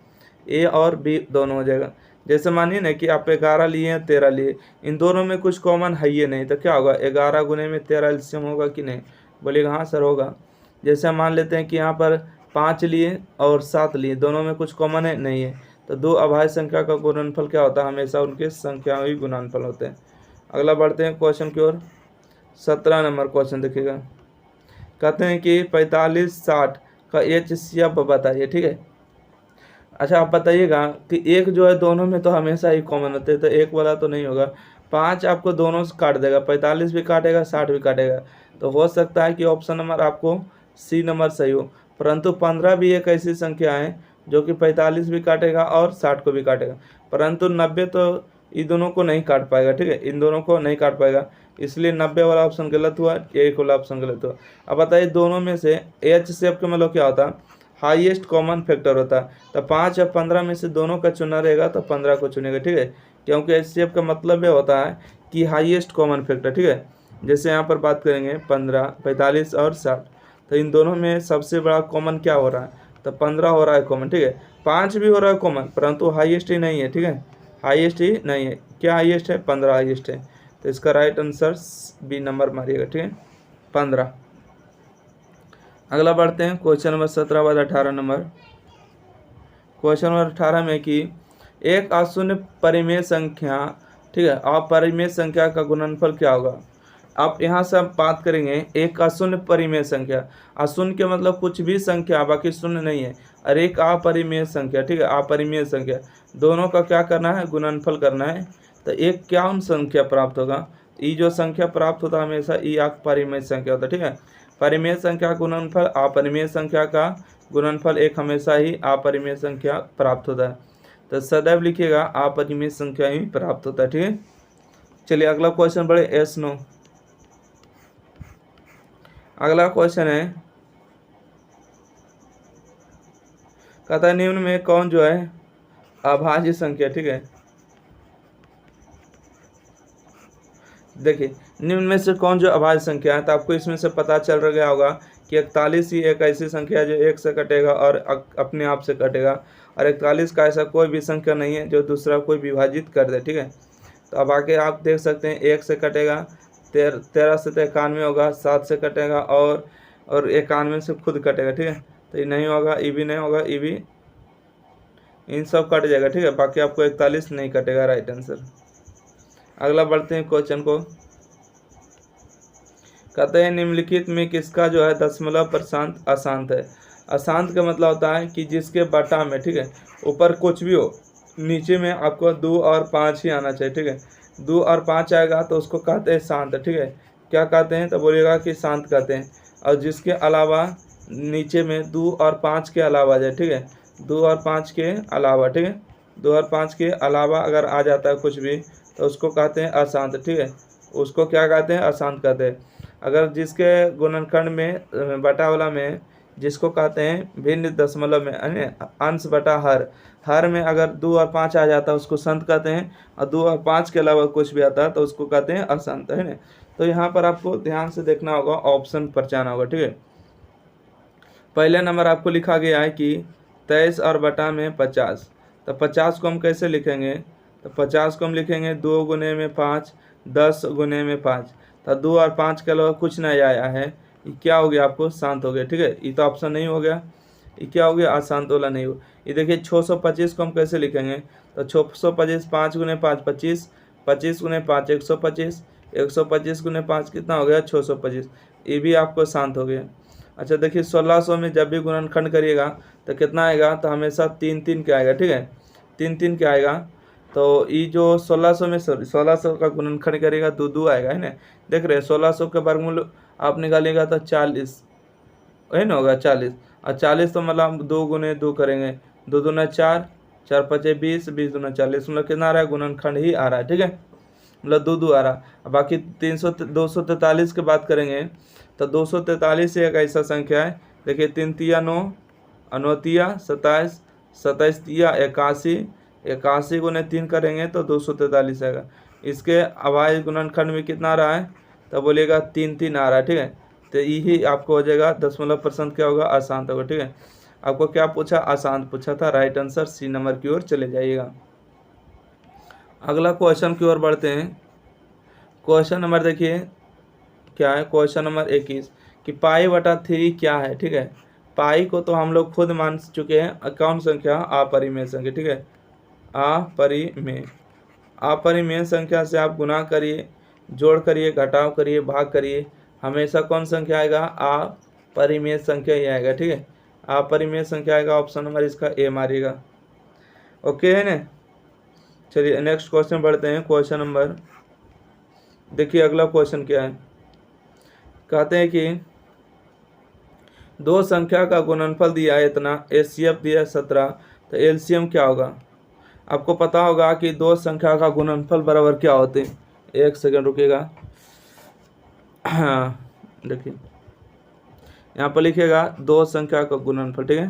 A: ए और बी दोनों हो जाएगा। जैसे मानिए ना कि आप 11 लिए हैं 13 लिए, इन दोनों में कुछ कॉमन है ही नहीं, तो क्या होगा? 11 गुने में 13 एलसीएम होगा कि नहीं? बोलिएगा हाँ सर होगा। जैसे हम मान लेते हैं कि यहाँ पर 5 लिए और 7 लिए, दोनों में कुछ कॉमन है नहीं है, तो दो अभाज्य संख्या का गुणनफल क्या होता है? हमेशा उनके संख्या ही गुणनफल होते हैं। अगला बढ़ते हैं क्वेश्चन की ओर। 17 नंबर क्वेश्चन देखिएगा। कहते हैं कि 45-60 का HCF बताइए, ठीक है। अच्छा आप बताइएगा कि एक जो है दोनों में तो हमेशा ही कॉमन होते हैं, तो एक वाला तो नहीं होगा। 5 आपको दोनों से काट देगा, 45 भी काटेगा 60 भी काटेगा, तो हो सकता है कि ऑप्शन नंबर आपको सी नंबर सही हो। परंतु 15 भी एक ऐसी संख्या है जो कि 45 भी काटेगा और 60 को भी काटेगा, परंतु 90 तो इन दोनों को नहीं काट पाएगा, ठीक है। इन दोनों को नहीं काट पाएगा, इसलिए 90 वाला ऑप्शन गलत हुआ, एक वाला ऑप्शन गलत हुआ। अब बताइए दोनों में से HCF का मतलब क्या होता है? हाईएस्ट कॉमन फैक्टर होता है। तो 5 और 15 में से दोनों का चुना रहेगा तो 15 को चुनेगा, ठीक है। क्योंकि HCF का मतलब ये होता है कि हाईएस्ट कॉमन फैक्टर, ठीक है। जैसे यहाँ पर बात करेंगे 15, 45 और 60, तो इन दोनों में सबसे बड़ा कॉमन क्या हो रहा है? तो 15 हो रहा है कॉमन, ठीक है। 5 भी हो रहा है कॉमन, परंतु हाईएस्ट ही नहीं है, ठीक है। हाईएस्ट ही नहीं है। क्या हाईएस्ट है? 15 हाईएस्ट है। तो इसका राइट आंसर बी नंबर मारिएगा, ठीक है, 15। अगला बढ़ते हैं क्वेश्चन नंबर 17 बाद 18 नंबर। क्वेश्चन नंबर 18 में कि एक अशून्य परिमेय संख्या, ठीक है, अपरिमेय संख्या का गुणनफल क्या होगा? आप यहाँ से हम बात करेंगे एक अशून्य परिमेय संख्या। अशून्य के मतलब कुछ भी संख्या, बाकी शून्य नहीं है, और एक अपरिमेय संख्या, ठीक है, अपरिमेय संख्या, दोनों का क्या करना है? गुणनफल करना है। तो एक क्या संख्या प्राप्त होगा? ये जो संख्या प्राप्त होता है हमेशा ये अपरिमेय संख्या होता है, ठीक है। परिमेय संख्या गुणनफल अपरिमेय संख्या का गुणनफल एक हमेशा ही अपरिमेय संख्या प्राप्त होता है। तो सदैव लिखिएगा अपरिमेय संख्या ही प्राप्त होता है, ठीक है। चलिए अगला क्वेश्चन बढ़े। Yes no. अगला क्वेश्चन है, कहता है निम्न में कौन जो है अभाज्य संख्या, ठीक है। देखिए निम्न में से कौन जो अभाज्य संख्या है, तो आपको इसमें से पता चल गया होगा कि 41 ही एक ऐसी संख्या है जो एक से कटेगा और अपने आप से कटेगा, और 41 का ऐसा कोई भी संख्या नहीं है जो दूसरा कोई विभाजित कर दे, ठीक है। तो अब आगे आप देख सकते हैं 1 से कटेगा, 13 से तो 91 होगा, 7 से कटेगा और 91 से खुद कटेगा, ठीक है। तो ये नहीं होगा, ये भी नहीं होगा, ये भी, इन सब कट जाएगा, ठीक है। बाकी आपको 41 नहीं कटेगा, राइट आंसर। अगला बढ़ते हैं क्वेश्चन को। कहते हैं निम्नलिखित में किसका जो है दशमलव % अशांत है? अशांत का मतलब होता है कि जिसके बटा में, ठीक है, ऊपर कुछ भी हो, नीचे में आपको 2 और 5 ही आना चाहिए, ठीक है। 2 और 5 आएगा तो उसको कहते हैं शांत, ठीक है। क्या कहते हैं? तो बोलिएगा कि शांत कहते हैं। और जिसके अलावा नीचे में 2 और 5 के अलावा आ जाए, ठीक है, 2 और 5 के अलावा, ठीक है, 2 और 5 के अलावा अगर आ जाता है कुछ भी तो उसको कहते हैं अशांत, ठीक है। उसको क्या कहते हैं? अशांत कहते हैं। अगर जिसके गुणनखंड में बटा वाला में जिसको कहते हैं भिन्न दशमलव में यानी अंश बटा हर में अगर 2 और 5 आ जाता है उसको संत कहते हैं, और 2 और 5 के अलावा कुछ भी आता है तो उसको कहते हैं अशांत, है ना। तो यहाँ पर आपको ध्यान से देखना होगा, ऑप्शन पर जाना होगा, ठीक है। पहले नंबर आपको लिखा गया है कि 23 और बटा में 50, तो 50 को हम कैसे लिखेंगे? तो 50 को हम लिखेंगे 2 गुने में 5, 10 गुने में 5। तो 2 और 5 के अलावा कुछ नहीं आया है, ये क्या हो गया आपको शांत हो गया। ठीक है, ये तो ऑप्शन नहीं हो गया, ये क्या हो गया अशांत वाला नहीं हो। ये देखिए 625 को हम कैसे लिखेंगे, तो 625 5 गुने 5 25, 25 गुने 5 125, 125 गुने 5 कितना हो गया 625, ये भी आपको शांत हो गया। अच्छा देखिए 1600 में जब भी गुणनखंड करिएगा तो कितना आएगा, तो हमेशा 3 3 के आएगा। ठीक है, 3 3 के आएगा। तो ये जो 1600 में 1600 का गुणनखंड करेगा 2 2 आएगा, है ना। देख रहे हैं 1600 के वर्गमूल आप निकालिएगा तो 40 है ना, होगा 40। और 40 तो मतलब हम 2 गुने 2 करेंगे, 2 दूना 4, 4 पचे 20, 20 दूना 40, मतलब कितना आ रहा है गुणनखंड ही आ रहा है। ठीक है, मतलब 2 2 आ रहा है। बाकी 243 की बात करेंगे तो 243 एक ऐसा संख्या है, देखिए 3 तिया 9, 9 तिया 27, 27 तिया 81, 81 गुने 3 करेंगे तो 243 आएगा। इसके अभाज्य गुणनखंड में कितना आ रहा है, तो बोलिएगा 3 3 आ रहा है। ठीक है, तो यही आपको हो जाएगा 0% क्या होगा अशांत होगा। ठीक है, आपको क्या पूछा, अशांत पूछा था। राइट आंसर सी नंबर की ओर चले जाइएगा। अगला क्वेश्चन की ओर बढ़ते हैं। क्वेश्चन नंबर देखिए क्या है, क्वेश्चन नंबर 21 कि π/3 क्या है। ठीक है, पाई को तो हम लोग खुद मान चुके हैं, कौन संख्या, अपरिमेय संख्या। ठीक है, अपरिमेय, अपरिमेय संख्या से आप गुना करिए, जोड़ करिए, घटाव करिए, भाग करिए, हमेशा कौन संख्या आएगा, अपरिमेय संख्या ही आएगा। ठीक है, अपरिमेय संख्या आएगा, ऑप्शन नंबर इसका ए मारिएगा। ओके है ना। चलिए नेक्स्ट क्वेश्चन बढ़ते हैं। क्वेश्चन नंबर देखिए अगला क्वेश्चन क्या है, कहते हैं कि दो संख्या का गुणनफल दिया है इतना, एचसीएफ दिया है 17, तो एलसीएम क्या होगा। आपको पता होगा कि दो संख्या का गुणनफल बराबर क्या होते हैं। एक सेकंड रुकिएगा, हाँ देखिए यहाँ पर लिखिएगा दो संख्या का गुणनफल। ठीक है,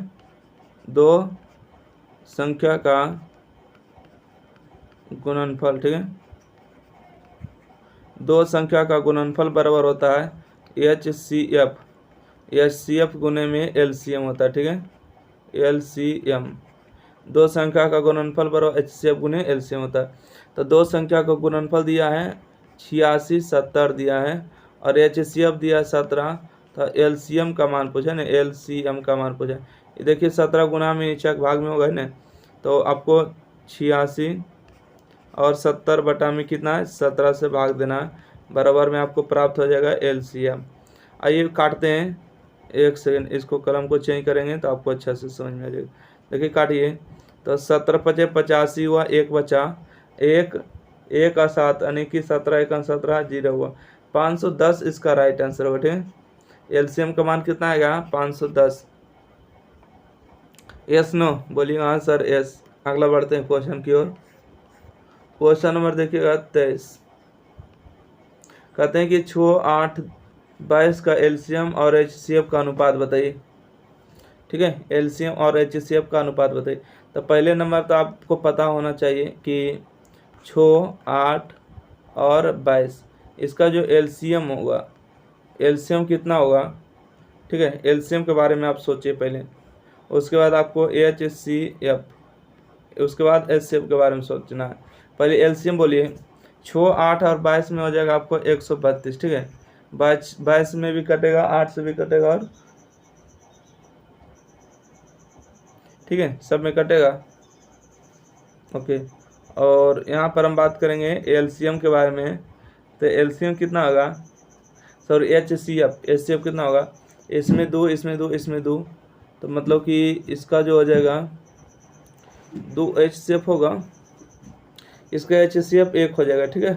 A: दो संख्या का गुणनफल। ठीक है, दो संख्या का गुणनफल बराबर होता है HCF, HCF गुने में LCM होता है। ठीक है, LCM, दो संख्या का गुणनफल बराबर HCF गुने LCM होता है। तो दो संख्या का गुणनफल दिया है 86 70 दिया है और HCF दिया है 17, तो LCM का मान पूछा ना, LCM का मान पूछा। ये देखिए 17 गुना में नीचे भाग में होगा ना, तो आपको 86 और 70 बटा में कितना है 17 से भाग देना है, बराबर में आपको प्राप्त हो जाएगा LCM। आइए काटते हैं, एक सेकंड इसको कलम को चेंज करेंगे तो आपको अच्छा से समझ में आ जाएगा। देखिए काटिए, तो 17 पचे 85 हुआ, एक बचा, एक और 7 यानी कि 17 एक 17 जीरो हुआ, 510 इसका राइट आंसर होगा। ठीक है, LCM का मान कितना आएगा 510। यस नो बोलिए, हाँ सर यस। अगला बढ़ते हैं क्वेश्चन की ओर। क्वेश्चन नंबर देखिएगा 23, कहते हैं कि 6 8 22 का LCM और HCF का अनुपात बताइए। ठीक है, LCM और HCF का अनुपात बताइए। तो पहले नंबर तो आपको पता होना चाहिए कि 6 8 और 22, इसका जो LCM होगा, LCM कितना होगा। ठीक है, LCM के बारे में आप सोचिए पहले, उसके बाद आपको HCF, उसके बाद HCF के बारे में सोचना है। पहले LCM बोलिए, 6 8 और 22 में हो जाएगा आपको 132। ठीक है, 22 में भी कटेगा, 8 से भी कटेगा, और ठीक है सब में कटेगा। ओके, और यहाँ पर हम बात करेंगे LCM के बारे में, तो LCM कितना होगा, सॉरी HCF कितना होगा, इसमें 2 इसमें 2 इसमें 2, तो मतलब कि इसका जो हो जाएगा 2 HCF होगा, इसका HCF 1 हो जाएगा। ठीक है,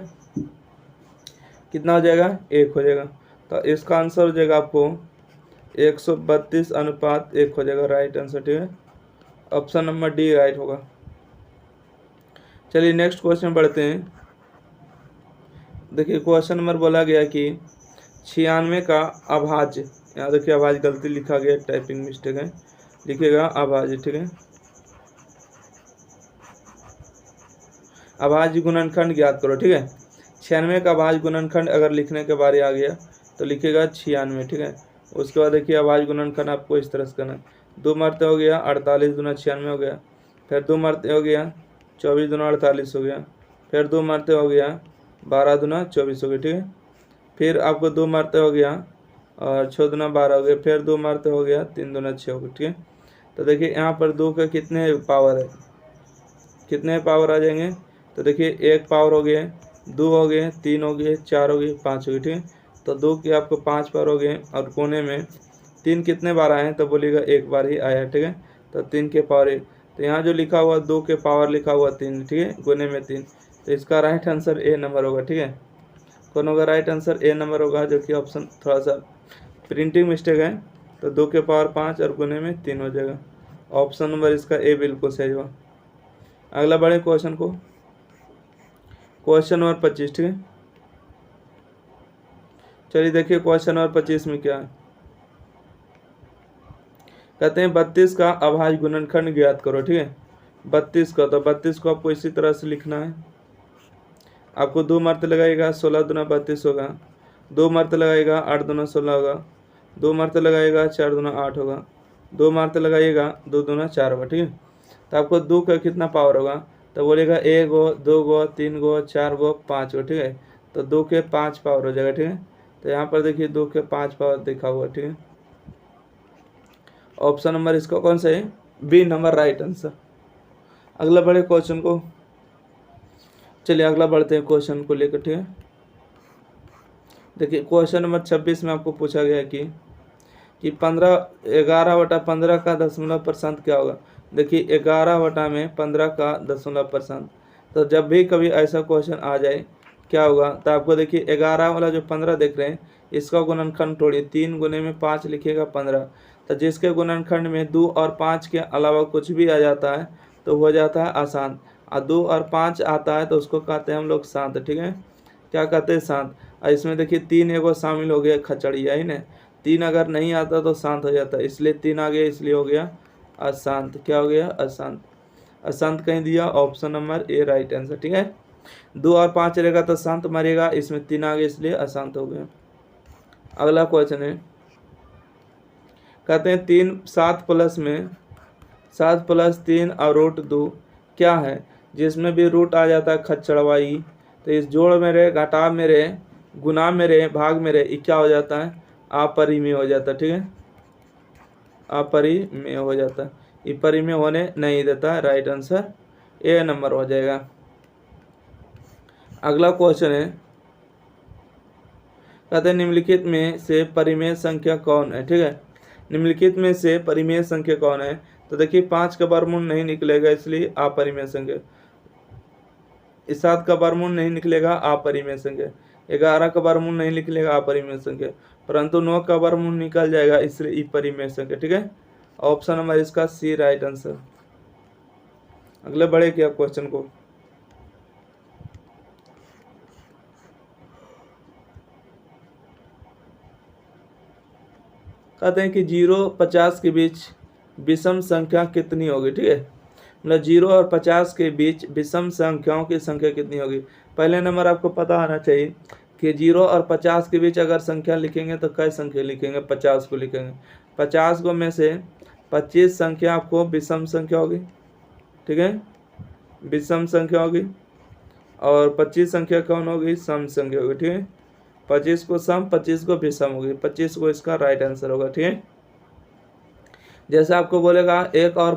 A: कितना हो जाएगा 1 हो जाएगा, तो इसका आंसर हो जाएगा आपको 132:1 हो जाएगा राइट आंसर। ठीक है, ऑप्शन नंबर डी राइट होगा। चलिए नेक्स्ट क्वेश्चन बढ़ते हैं। देखिए क्वेश्चन नंबर बोला गया कि 96 का अभाज्य, यहाँ देखिए अभाज्य गलती लिखा गया, टाइपिंग मिस्टेक है, लिखिएगा अभाज्य। ठीक है, अभाज्य गुणनखंड ज्ञात करो। ठीक है, 96 का अभाज्य गुणनखंड अगर लिखने के बारे आ गया तो लिखिएगा 96। ठीक है, उसके बाद देखिए अभाज्य गुणनखंड आपको इस तरह से करना है, 2 मरते हो गया 48 दूना 96 हो गया, फिर 2 मरते हो गया 24 दूना 48 हो गया, फिर 2 मरते हो गया 12 दूना 24 हो गया। ठीक है, फिर आपको 2 मारते हो गया और 6 दूना 12 हो गया, फिर 2 मारते हो गया 3 दूना 6 हो गया। ठीक है, तो देखिए यहाँ पर 2 का कितने पावर है, कितने पावर आ जाएंगे, तो देखिए 1 पावर हो गए, 2 हो गए, 3 हो गए, 4 हो गए, 5 हो गए। ठीक है, तो 2 के आपको 5 पावर हो गए और कोने में 3 कितने बार आए हैं, तो बोलिएगा 1 बार ही आया। ठीक है, तो 3 के पावर 1, तो यहाँ जो लिखा हुआ 2 के पावर लिखा हुआ 3। ठीक है, गुने में 3, तो इसका राइट आंसर ए नंबर होगा। ठीक है, कौन होगा राइट आंसर, ए नंबर होगा, जो कि ऑप्शन थोड़ा सा प्रिंटिंग मिस्टेक है, तो 2 के पावर 5 और गुने में 3 हो जाएगा। ऑप्शन नंबर इसका ए बिल्कुल सही हुआ। अगला बढ़े क्वेश्चन को, क्वेश्चन नंबर 25। ठीक है, चलिए देखिए क्वेश्चन नंबर 25 में क्या है। कहते हैं 32 का अभाज्य गुणनखंड ज्ञात करो। ठीक है, 32 का, तो 32 को आपको इसी तरह से लिखना है। आपको 2 मर्ते लगाएगा, 16 दूना 32 होगा, 2 मर्ते लगाएगा, 8 दूना 16 होगा, 2 मर्ते लगाएगा, 4 दूना 8 होगा, 2 मर्ते लगाइएगा, 2 दूना 4 होगा। ठीक है, तो आपको 2 का कितना पावर होगा, तो बोलेगा 1 गो, 2 गो, 3 गो, 4 गो, 5 गो। ठीक है, तो 2 के 5 पावर हो जाएगा। ठीक है, तो यहाँ पर देखिए 2 के 5 पावर दिखा हुआ। ठीक है, ऑप्शन नंबर इसका कौन सा है, बी नंबर राइट आंसर। अगला बढ़े क्वेश्चन को, चलिए अगला बढ़ते हैं क्वेश्चन को लेकर। ठीक है, देखिए क्वेश्चन नंबर 26 में आपको पूछा गया है कि 11/15 का दशमलव % क्या होगा। देखिए 11/15 का दशमलव %, तो जब भी कभी ऐसा क्वेश्चन आ जाए क्या होगा, तो आपको देखिए 11 वाला जो 15 देख रहे हैं, इसका गुणनखंड तोड़िए, 3 गुने में 5 लिखिएगा 15, तो जिसके गुणनखंड में 2 और 5 के अलावा कुछ भी आ जाता है तो हो जाता है अशांत, और 2 और 5 आता है तो उसको कहते हैं हम लोग शांत। ठीक है, क्या कहते हैं, शांत। और इसमें देखिए 3 एगो शामिल हो गया, खचड़िया ही ना, 3 अगर नहीं आता तो शांत हो जाता, इसलिए 3 आ गया, इसलिए हो गया अशांत। क्या हो गया, अशांत। अशांत कहीं दिया, ऑप्शन नंबर ए राइट आंसर। ठीक है, 2 और 5 रहेगा तो शांत मरेगा, इसमें 3 आ गया इसलिए अशांत हो गया। अगला क्वेश्चन है, कहते हैं 7 प्लस 3 और √2 क्या है, जिसमें भी रूट आ जाता है खच्चड़वाई, तो इस जोड़ में रहे, घटाव में रहे, गुना में रहे, भाग में रहे, ये क्या हो जाता है, अपरिमेय हो जाता है। ठीक है, अपरिमेय हो जाता है, ये परिमेय होने नहीं देता है, राइट आंसर ए नंबर हो जाएगा। अगला क्वेश्चन है, कहते हैं निम्नलिखित में से परिमेय संख्या कौन है। ठीक है, निम्नलिखित में से परिमेय संख्या कौन है, तो देखिए 5 का वर्गमूल नहीं निकलेगा, इसलिए अपरिमेय संख्या। 7 का वर्गमूल नहीं निकलेगा, अपरिमेय संख्या। 11 का वर्गमूल नहीं निकलेगा, अपरिमेय संख्या, परंतु 9 का वर्गमूल निकल जाएगा, इसलिए अपरिमेय संख्या। ठीक है, ऑप्शन नंबर इसका सी राइट आंसर। अगले बढ़े क्या क्वेश्चन को, कहते हैं कि 0-50 के बीच विषम संख्या कितनी होगी। ठीक है, मतलब 0 और 50 के बीच विषम संख्याओं की संख्या कितनी होगी। पहले नंबर आपको पता होना चाहिए कि 0 और 50 के बीच अगर संख्या लिखेंगे तो कई संख्या लिखेंगे, 50 को लिखेंगे, 50 को में से 25 संख्या आपको विषम संख्या होगी। ठीक है, विषम संख्या होगी, और 25 संख्या कौन होगी, सम संख्या होगी। ठीक है, 25 को सम, 25 को विषम होगी, 25 को इसका राइट आंसर होगा। ठीक है, जैसे आपको बोलेगा 1 और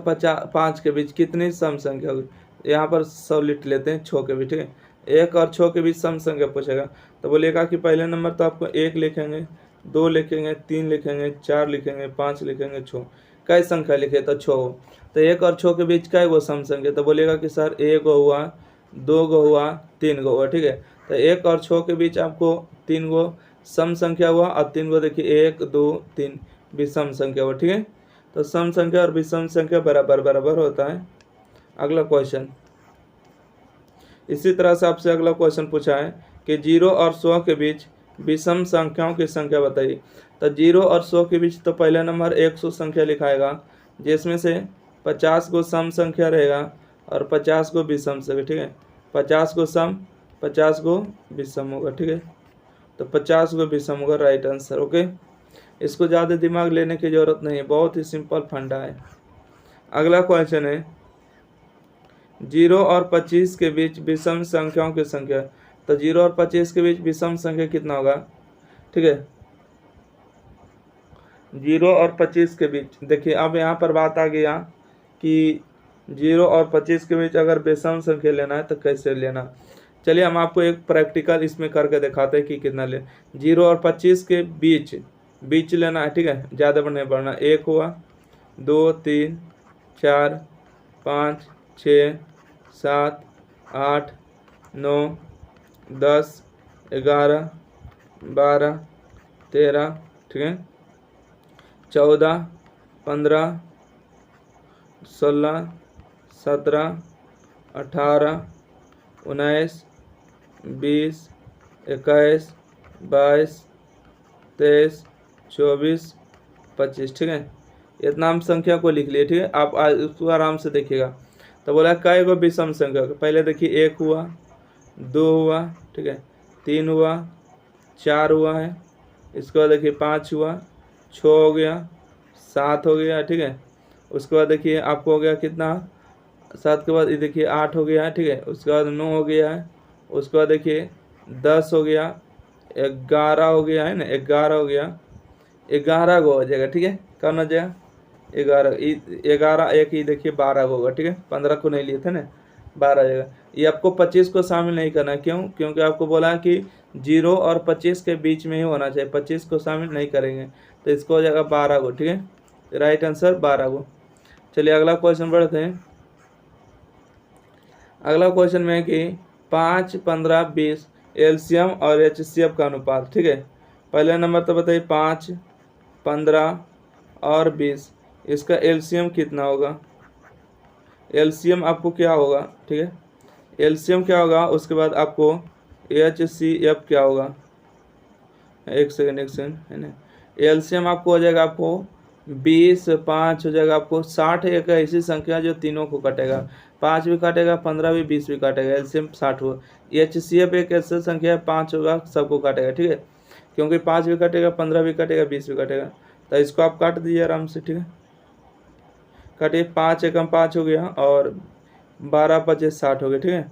A: 5 के बीच कितनी सम संख्या होगी, यहाँ पर 100 लिख लेते हैं 6 के बीच। ठीक है, 1 और 6 के बीच सम संख्या पूछेगा, तो बोलेगा कि पहले नंबर तो आपको 1 लिखेंगे, 2 लिखेंगे, 3 लिखेंगे, 4 लिखेंगे, 5 लिखेंगे, 6, कई संख्या लिखे तो 6 हो, तो 1 और 6 के बीच कई गो सम संख्या, तो बोलेगा कि सर 1 गो हुआ, 2 गो हुआ, 3 गो हुआ। ठीक है, तो 1 और 6 के बीच आपको 3 गो सम संख्या हुआ, और 3 गो देखिए 1 2 3 विषम संख्या हुआ। ठीक है, तो सम संख्या और विषम संख्या बराबर बराबर होता है। अगला क्वेश्चन इसी तरह से आपसे अगला क्वेश्चन पूछा है कि 0 और 100 के बीच विषम संख्याओं की संख्या बताइए। तो 0 और 100 के बीच तो पहला नंबर 100 संख्या लिखाएगा, जिसमें से 50 को सम संख्या रहेगा और 50 को विषम संख्या। ठीक है, 50 को सम, 50 को विषम होगा। ठीक है, तो 50 को विषम होगा, राइट आंसर। ओके, इसको ज़्यादा दिमाग लेने की ज़रूरत नहीं है, बहुत ही सिंपल फंडा है। अगला क्वेश्चन है 0 और 25 के बीच विषम संख्याओं की संख्या। तो 0 और 25 के बीच विषम संख्या कितना होगा, ठीक है, 0 और 25 के बीच। देखिए अब यहाँ पर बात आ गया कि 0 और 25 के बीच अगर विषम संख्या लेना है तो कैसे लेना। चलिए हम आपको एक प्रैक्टिकल इसमें करके दिखाते हैं कि कितना ले। 0 और 25 के बीच बीच लेना है, ठीक है, ज़्यादा नहीं पड़ना। 1 हुआ, 2 3 4 5 6 7 8 9 10 11 12 13, ठीक है, 14 15 16 17 18 19 20 21 22 23 24 25, ठीक है। इतना हम संख्या को लिख लिए, ठीक है। आप उसको आराम से देखिएगा। तो बोला कई गो विषम संख्या, पहले देखिए 1 हुआ, 2 हुआ, ठीक है, 3 हुआ, 4 हुआ है, इसके बाद देखिए 5 हुआ, 6 हो गया, 7 हो गया, ठीक है। उसके बाद देखिए आपको हो गया कितना, 7 के बाद ये देखिए 8 हो गया है, ठीक है। उसके बाद 9 हो गया है, उसके बाद देखिए 10 हो गया, 11 हो गया है ना, 11 हो गया, 11 को हो जाएगा, ठीक है। कौन हो जाएगा 11, 11 एक ही देखिए 12 को होगा, ठीक है। 15 को नहीं लिए थे ना, 12 आ जाएगा। ये आपको 25 को शामिल नहीं करना, क्यों? क्योंकि आपको बोला है कि 0 और 25 के बीच में ही होना चाहिए, 25 को शामिल नहीं करेंगे, तो इसको हो जाएगा 12 को, ठीक है। राइट आंसर 12 को। चलिए अगला क्वेश्चन बढ़ते हैं। अगला क्वेश्चन में है कि 5, 15, 20 एलसीएम और एचसीएफ का अनुपात, ठीक है। पहले नंबर तो बताइए 5, 15 और 20, इसका एलसीएम कितना होगा। एलसीएम आपको क्या होगा, ठीक है, एलसीएम क्या होगा, उसके बाद आपको एचसीएफ क्या होगा। एक सेकंड है ना। एलसीएम आपको हो जाएगा, आपको 20, 5 हो जाएगा, आपको 60 एक ऐसी संख्या जो तीनों को काटेगा, 5 भी काटेगा, 15 भी, 20 भी काटेगा, एलसीएम 60 हुआ। एचसीएफ एक ऐसी संख्या है 5 होगा, सबको काटेगा, ठीक है, क्योंकि 5 भी काटेगा, 15 भी काटेगा, 20 भी काटेगा, तो इसको आप काट दीजिए आराम से, ठीक है। काटिए, 5 एकम 5 हो गया और 12 5 60 हो गया, ठीक है।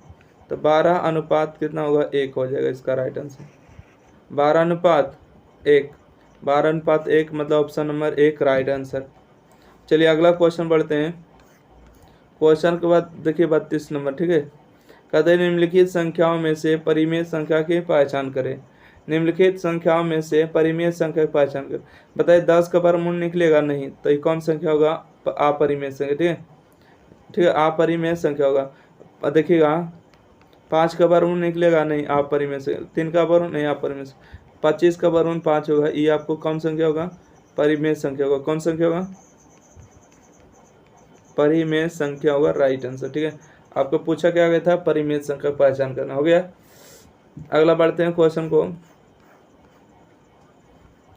A: तो 12 अनुपात कितना होगा, 1 हो जाएगा इसका राइट आंसर। 12 अनुपात 1, 12 अनुपात 1 मतलब ऑप्शन नंबर 1 राइट आंसर। चलिए अगला क्वेश्चन बढ़ते हैं। क्वेश्चन के बाद देखिए 32 नंबर, ठीक है। कहते हैं निम्नलिखित संख्याओं में से परिमेय संख्या की पहचान करें। निम्नलिखित संख्याओं में से परिमेय संख्या की पहचान करें। बताइए 10 का वर्गमूल निकलेगा नहीं, तो ये कौन संख्या होगा, अपरिमेय संख्या, ठीक है, ठीक है, अपरिमेय संख्या होगा। देखिएगा 5 का वर्गमूल निकलेगा नहीं, अपरिमेय संख्या। 3 का वर्गमूल नहीं, अपरिमेय। 25 का वर्गमूल 5 होगा, ये आपको कौन संख्या होगा, परिमेय संख्या होगा। कौन संख्या होगा, परिमेय संख्या होगा राइट आंसर, ठीक है। आपको पूछा क्या गया था, परिमेय संख्या पहचान करना, हो गया। अगला बढ़ते हैं क्वेश्चन को।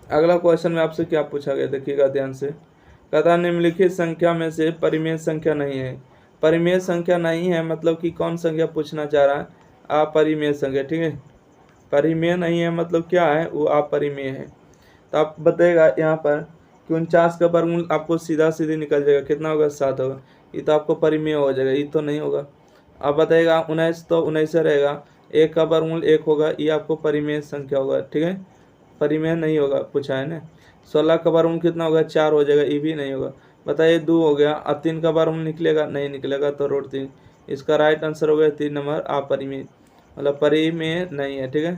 A: अगला क्वेश्चन में आपसे क्या पूछा गया, देखिएगा ध्यान से। कहता निम्नलिखित संख्या में से परिमेय संख्या नहीं है। परिमेय संख्या नहीं है मतलब कि कौन संख्या पूछना चाह रहा है, अपरिमेय संख्या, ठीक है। परिमेय नहीं है मतलब क्या है, वो अपरिमेय है। तो आप बताइएगा यहाँ पर कि 49 का वर्गमूल आपको सीधा सीधे निकल जाएगा, कितना होगा, 7 होगा, ये तो आपको परिमेय हो जाएगा, ये तो नहीं होगा। अब बताइएगा 19 तो 19 रहेगा, 1 का वर्गमूल 1 होगा, ये आपको परिमेय संख्या होगा, ठीक है, परिमेय नहीं होगा, पूछा है ना। 16 का वर्गमूल कितना होगा, 4 हो जाएगा, ये भी नहीं होगा। बताइए 2 हो गया, अब 3 का वर्गमूल निकलेगा नहीं, निकलेगा तो रोड 3। इसका राइट आंसर हो गया 3 नंबर अपरिमेय, मतलब परिमेय नहीं है, ठीक है,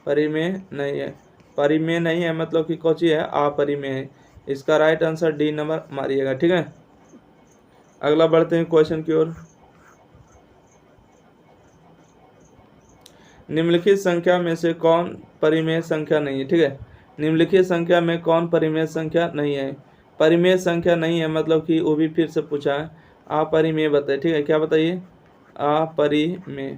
A: परिमेय नहीं है। परिमेय नहीं है मतलब कि कौची है, अपरिमेय है। इसका राइट आंसर डी नंबर मारिएगा, ठीक है। अगला बढ़ते हैं क्वेश्चन की ओर। निम्नलिखित संख्या में से कौन परिमेय संख्या नहीं है, ठीक है। निम्नलिखित संख्या में कौन परिमेय संख्या नहीं है। परिमेय संख्या नहीं है मतलब कि वो भी फिर से पूछा है, अपरिमेय बताइए, ठीक है, क्या बताइए, अपरिमेय,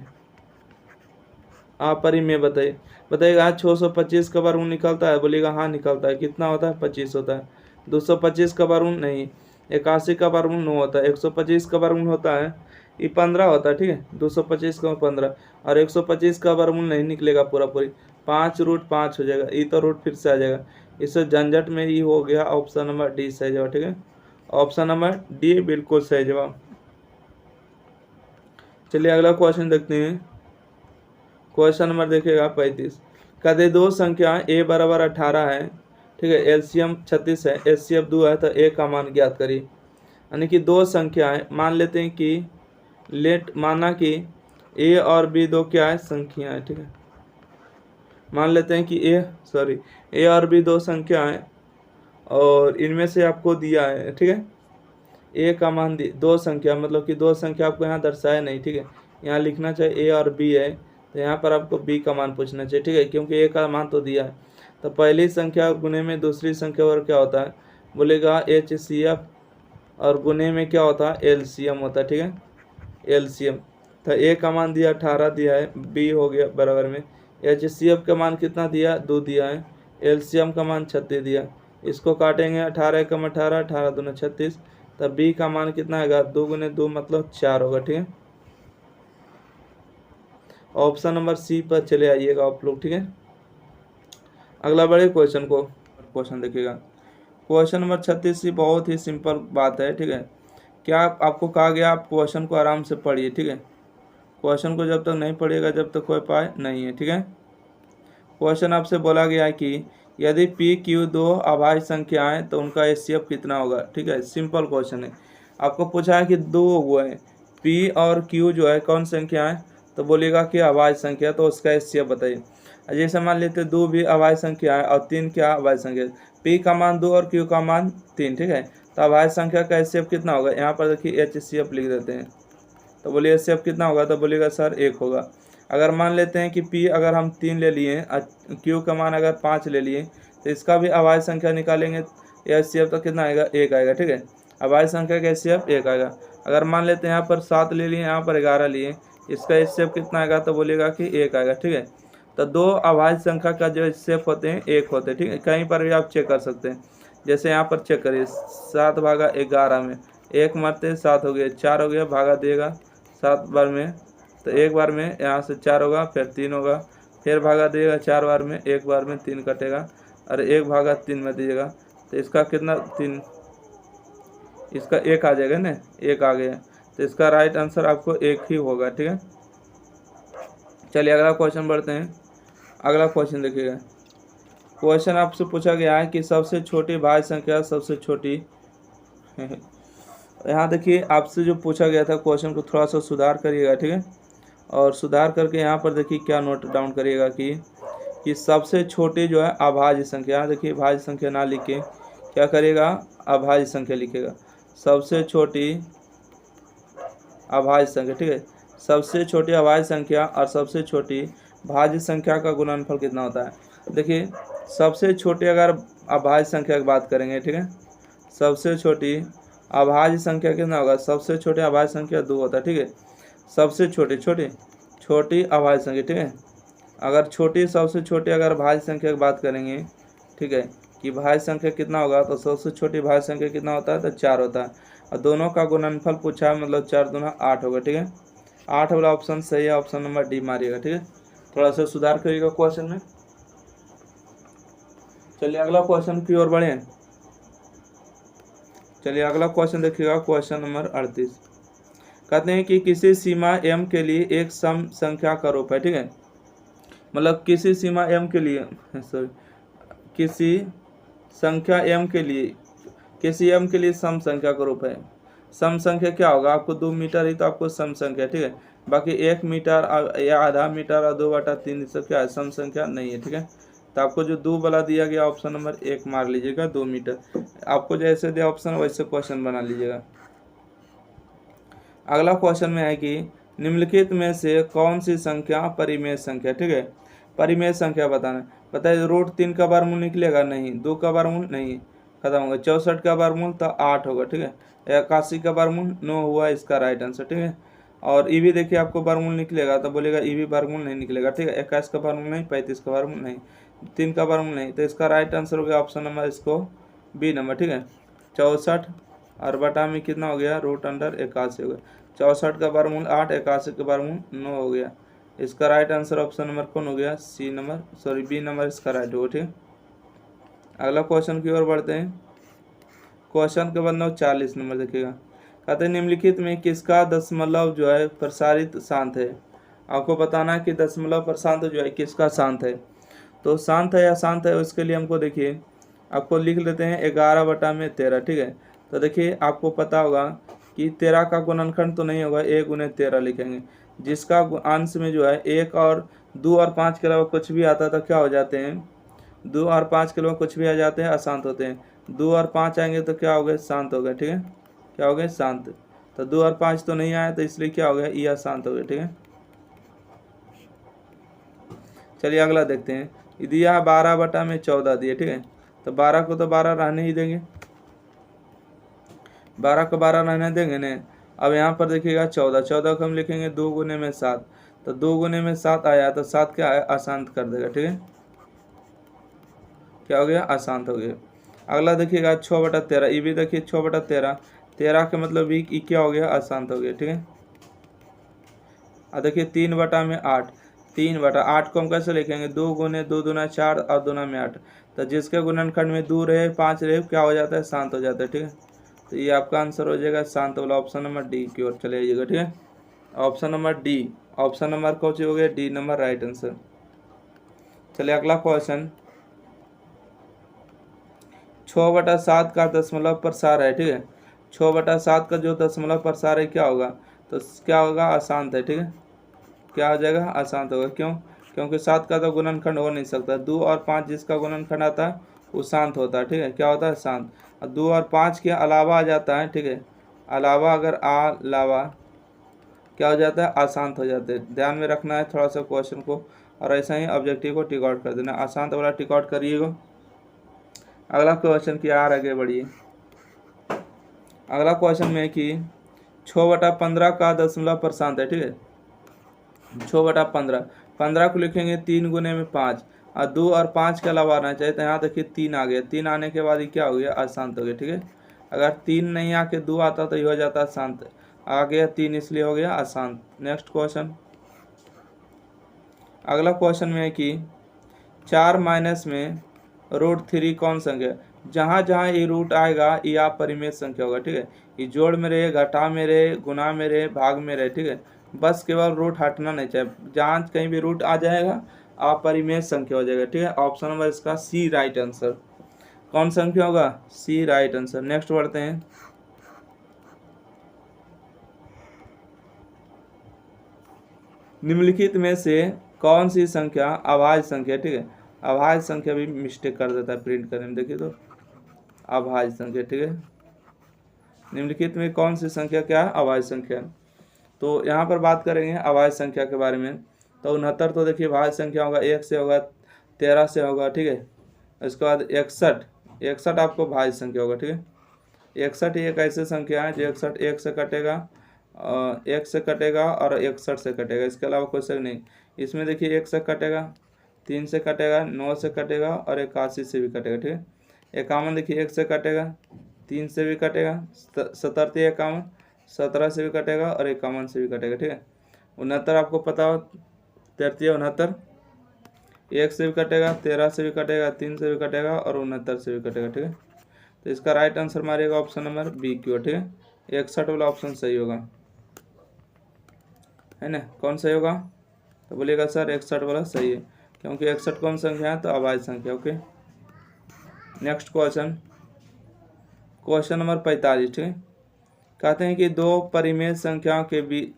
A: अपरिमेय बताइए। बताइएगा 625 का वर्गमूल निकलता है, बोलिएगा हाँ निकलता है, कितना होता है, 25 होता है। 225 का वर्गमूल नहीं, 81 का वर्गमूल 9 होता है। 125 का वर्गमूल होता है, ये 15 होता है, ठीक है। 225 का 15 और 125 का वर्गमूल नहीं निकलेगा पूरा पूरी, 5√5 हो जाएगा, ये तो रूट फिर से आ जाएगा। इससे झंझट में ही हो गया ऑप्शन नंबर डी सही जवाब, ठीक है, ऑप्शन नंबर डी बिल्कुल सही जवाब। चलिए अगला क्वेश्चन देखते हैं। क्वेश्चन नंबर देखिएगा 35। कहते दो संख्या a बराबर 18 है, ठीक है, एलसीएम 36 है, एचसीएफ 2 है, तो a का मान ज्ञात करिए। यानी कि दो संख्याएं, मान लेते हैं कि माना कि a और b दो क्या है, संख्या है, ठीक है। मान लेते हैं कि a और b दो संख्या है और इनमें से आपको दिया है, ठीक है, ए का मान दो संख्या, मतलब कि दो संख्या आपको यहाँ दर्शाया नहीं, ठीक है, यहाँ लिखना चाहिए ए और बी है, तो यहाँ पर आपको बी का मान पूछना चाहिए, ठीक है, क्योंकि ए का मान तो दिया है। तो पहली संख्या गुने में दूसरी संख्या और क्या होता है, बोलेगा एचसीएफ, और गुने में क्या होता है, एलसीएम होता है, ठीक है, एलसीएम। तो ए का मान दिया 18 दिया है, बी हो गया बराबर में, एचसीएफ का मान कितना दिया, 2 दिया है, एलसीएम का मान 36 दिया। इसको काटेंगे, 18 कम 18, 18 दूना 36, तब बी का मान कितना आएगा, 2 गुने 2 मतलब 4 होगा, ठीक है। ऑप्शन नंबर सी पर चले आइएगा आप लोग, ठीक है। अगला बड़े क्वेश्चन देखिएगा। क्वेश्चन नंबर 36 ही बहुत ही सिंपल बात है, ठीक है। क्या आपको कहा गया, आप क्वेश्चन को आराम से पढ़िए, ठीक है। क्वेश्चन को जब तक नहीं पढ़िएगा जब तक कोई उपाय नहीं है, ठीक है। क्वेश्चन आपसे बोला गया है कि यदि पी क्यू दो अभाज्य संख्याएं तो उनका एचसीएफ कितना होगा, ठीक है। सिंपल क्वेश्चन है, आपको पूछा है कि दो हुए हैं, पी और क्यू जो है कौन संख्या है, तो बोलेगा कि अभाज्य संख्या, तो उसका एचसीएफ बताइए। जैसे मान लेते दो भी अभाज्य संख्या है और 3 क्या अभाज्य संख्या, पी का मान 2 और क्यू का मान 3, ठीक है। तो अभाज्य संख्या का एचसीएफ कितना होगा, यहाँ पर देखिए एचसीएफ लिख देते हैं, तो बोलिए एचसीएफ कितना होगा, तो बोलिएगा सर 1 होगा। अगर मान लेते हैं कि पी अगर हम 3 ले लिए, क्यू का मान अगर 5 ले लिए, तो इसका भी अभाज्य संख्या निकालेंगे, एचसीएफ तो कितना आएगा, 1 आएगा, ठीक है। अभाज्य संख्या का एचसीएफ 1 आएगा। अगर मान लेते हैं यहाँ पर 7 ले लिए, यहाँ पर 11 लिए, इसका एचसीएफ कितना आएगा, तो बोलिएगा कि 1 आएगा, ठीक है। तो दो अभाज्य संख्या का जो एचसीएफ होते हैं 1 होते हैं, ठीक है। कहीं पर भी आप चेक कर सकते हैं, जैसे यहाँ पर चेक करिए, 7 भागा 11 में 1 मरते 7 हो गया, 4 हो गया, भागा देगा 7 बार में, तो 1 बार में यहाँ से 4 होगा, फिर 3 होगा, फिर भागा देगा 4 बार में, 1 बार में 3 कटेगा, और 1 भागा 3 में दीजिएगा, तो इसका कितना 3, इसका 1 आ जाएगा ना, 1 आ गया, तो इसका राइट आंसर आपको 1 ही होगा, ठीक है। चलिए अगला क्वेश्चन बढ़ते हैं। अगला क्वेश्चन देखिएगा। क्वेश्चन आपसे पूछा गया है कि सबसे छोटी भाज्य संख्या सबसे छोटी यहाँ देखिए आपसे जो पूछा गया था क्वेश्चन को थोड़ा सा सुधार करिएगा, ठीक है। और सुधार करके यहाँ पर देखिए क्या नोट डाउन करिएगा कि सबसे छोटी जो है अभाज्य संख्या, देखिए भाज्य संख्या ना लिख के क्या करिएगा, अभाज्य संख्या लिखेगा, सबसे छोटी अभाज्य संख्या, ठीक है। सबसे छोटी अभाज्य संख्या और सबसे छोटी भाज्य संख्या का गुणनफल कितना होता है। देखिए सबसे छोटी अगर अभाज्य संख्या की बात करेंगे, ठीक है, सबसे छोटी अभाज्य संख्या कितना होगा, सबसे छोटी अभाज्य संख्या 2 होता है, ठीक है। सबसे छोटी अभाज्य संख्या, ठीक है। अगर सबसे छोटी अगर भाज्य संख्या की बात करेंगे, ठीक है, कि भाज्य संख्या कितना होगा, तो सबसे छोटी भाज्य संख्या कितना होता है, तो 4 होता है, और दोनों का गुणनफल पूछा है, मतलब 4 दूना 8 होगा, ठीक है। 8 वाला ऑप्शन सही है, ऑप्शन नंबर डी मारिएगा, ठीक है। थोड़ा सा सुधार करिएगा क्वेश्चन में। चलिए अगला क्वेश्चन की ओर बढ़े। चलिए अगला क्वेश्चन देखिएगा, क्वेश्चन नंबर 38। कहते हैं कि किसी सीमा m के लिए एक सम संख्या का रूप है, ठीक है, मतलब किसी सीमा m के लिए किसी संख्या m के लिए किसी m के लिए सम संख्या का रूप है। सम संख्या क्या होगा, आपको 2 मीटर ही तो आपको सम संख्या, ठीक है। बाकी 1 मीटर या आधा मीटर और 2/3 सब क्या है, सम संख्या नहीं है, ठीक है। तो आपको जो 2 वाला दिया गया ऑप्शन नंबर 1 मार लीजिएगा, 2 मीटर। आपको जैसे दिया ऑप्शन वैसे क्वेश्चन बना लीजिएगा। अगला क्वेश्चन में है कि निम्नलिखित में से कौन सी संख्या परिमेय संख्या, ठीक है। परिमेय संख्या बताना, बताइए √3 का वर्गमूल निकलेगा, नहीं। 2 का वर्गमूल नहीं, खत्म होगा। 64 का वर्गमूल तो 8 होगा, ठीक है। 81 का वर्गमूल 9 हुआ इसका राइट आंसर, ठीक है। और ई भी देखिए आपको वर्गमूल निकलेगा तो बोलेगा ई भी वर्गमूल नहीं निकलेगा, ठीक है। 21 का वर्गमूल नहीं, 35 का वर्गमूल नहीं, 3 का वर्गमूल नहीं, तो इसका राइट आंसर हो गया ऑप्शन नंबर इसको बी नंबर, ठीक है। 64 और बटा में कितना हो गया, √81 हो गया। 64 का वर्गमूल 8, 81 का वर्गमूल 9 हो गया। इसका राइट आंसर ऑप्शन नंबर कौन हो गया, बी नंबर इसका राइट होगा, ठीक है। अगला क्वेश्चन की ओर बढ़ते हैं। क्वेश्चन के बाद 40 नंबर देखिएगा। कहते हैं निम्नलिखित में किसका दशमलव जो है प्रसारित शांत है। आपको बताना है कि दशमलव प्रशांत जो है किसका शांत है। तो शांत है या शांत है उसके लिए हमको देखिए आपको लिख लेते हैं 11/13, ठीक है। तो देखिए आपको पता होगा कि 13 का गुणनखंड तो नहीं होगा, 1 × 13 लिखेंगे, जिसका अंश में जो है 1 और 2 और 5 के अलावा कुछ भी आता तो क्या हो जाते हैं, 2 और 5 के अलावा कुछ भी आ जाते हैं, अशांत होते हैं। 2 और 5 आएंगे तो क्या हो गए, शांत हो गए, ठीक है। क्या हो गए, शांत। तो 2 और 5 तो नहीं आया तो इसलिए क्या हो गया, ये अशांत हो गए, ठीक है। चलिए अगला देखते हैं। दिया 12/14 दिए, ठीक है। तो 12 को तो 12 रहने ही देंगे, 12 को 12 रहने देंगे ने। अब यहाँ पर देखिएगा 14 को हम लिखेंगे 2 × 7, तो 2 × 7 आया तो 7 क्या है, अशांत कर देगा, ठीक है। क्या हो गया, अशांत हो गया। अगला देखिएगा 6/13, ये भी देखिए 6/13, 13 के मतलब भी क्या हो गया, अशांत हो गया, ठीक है। अब देखिए 3/8, 3/8 को हम कैसे लिखेंगे, 2 × 2 × 4 और 2 में 8, तो जिसके गुणनखंड में 2 रहे 5 रहे क्या हो जाता है, शांत हो जाता है, ठीक है। तो ये आपका आंसर हो जाएगा शांत वाला, ऑप्शन नंबर डी की ओर चले जाइएगा, ठीक है। Option number D, option number कौन सी हो गया, डी नंबर राइट आंसर। चलिए अगला क्वेश्चन, 6/7 का दशमलव प्रसार है, ठीक है। 6/7 का जो दशमलव प्रसार है क्या होगा, तो क्या होगा, अशांत है, ठीक है। क्या हो जाएगा, अशांत होगा, क्यों, क्योंकि 7 का तो गुणनखंड हो नहीं सकता। 2 और 5 जिसका गुणनखंड आता है वो शांत होता है, ठीक है। क्या होता है, शांत। और 2 और 5 के अलावा आ जाता है, ठीक है, अलावा अगर अलावा क्या हो जाता है, अशांत हो जाते हैं। ध्यान में रखना है थोड़ा सा क्वेश्चन को, और ऐसा ही ऑब्जेक्टिव को टिक आउट कर देना, अशांत वाला टिक आउट करिएगा। अगला क्वेश्चन की आर आगे बढ़िए। अगला क्वेश्चन में कि 6/15 का दशमलव प्रशांत है, ठीक है। 6/15, 15 को लिखेंगे 3 × 5, और 2 और 5 के अलावा आना चाहिए, तो यहाँ देखिए 3 आ गया, 3 आने के बाद ये क्या हो गया, अशांत हो गया, ठीक है। अगर 3 नहीं आके 2 आता तो ये हो जाता शांत, आ गया 3 इसलिए हो गया अशांत। नेक्स्ट क्वेश्चन, अगला क्वेश्चन में है कि 4 माइनस में √3 कौन संख्या है। जहाँ जहाँ ये रूट आएगा ये आप परिमेय संख्या होगा, ठीक है। ये जोड़ में रहे, घटा में रहे, गुना में रहे, भाग में रहे, ठीक है। बस केवल रूट हटना नहीं चाहिए, जहाँ कहीं भी रूट आ जाएगा आप परिमेय संख्या हो जाएगा, ठीक है। ऑप्शन नंबर इसका सी राइट आंसर। कौन संख्या होगा, सी राइट आंसर। नेक्स्ट बढ़ते हैं, निम्नलिखित में से कौन सी संख्या अभाज्य संख्या, ठीक है। अभाज्य संख्या भी मिस्टेक कर देता है प्रिंट करने में, देखिए तो अभाज्य संख्या, ठीक है। निम्नलिखित में कौन सी संख्या क्या है, अभाज्य संख्या। तो यहाँ पर बात करेंगे अभाज्य संख्या के बारे में। तो 69 तो देखिए भाज्य संख्या होगा, 1 से होगा, 13 से होगा, ठीक है। उसके बाद 61 आपको भाज्य संख्या होगा, ठीक है। 61 एक ऐसी संख्या है जो 61 1 से कटेगा, 1 से कटेगा और 61 से कटेगा, इसके अलावा कोई संख्या नहीं। इसमें देखिए 1 से कटेगा, 3 से कटेगा, 9 से कटेगा और 81 से भी कटेगा, ठीक है। 51 देखिए 1 से कटेगा, 3 से भी कटेगा, 77 51, 17 से भी कटेगा और 51 से भी कटेगा, ठीक है। 69 आपको पता हो, 33 69, 1 से भी कटेगा, 13 से भी कटेगा, 3 से भी कटेगा और 69 से भी कटेगा, ठीक है। तो इसका राइट आंसर मारिएगा ऑप्शन नंबर बी की ओर, ठीक है। 61 वाला ऑप्शन सही होगा, है ना। कौन सही होगा, तो बोलिएगा सर 61 वाला सही है, क्योंकि 61 कौन संख्या है, तो अभाज्य संख्या, okay. Next question, question number 45, ठीक है। कहते हैं कि दो परिमेय संख्याओं के बीच,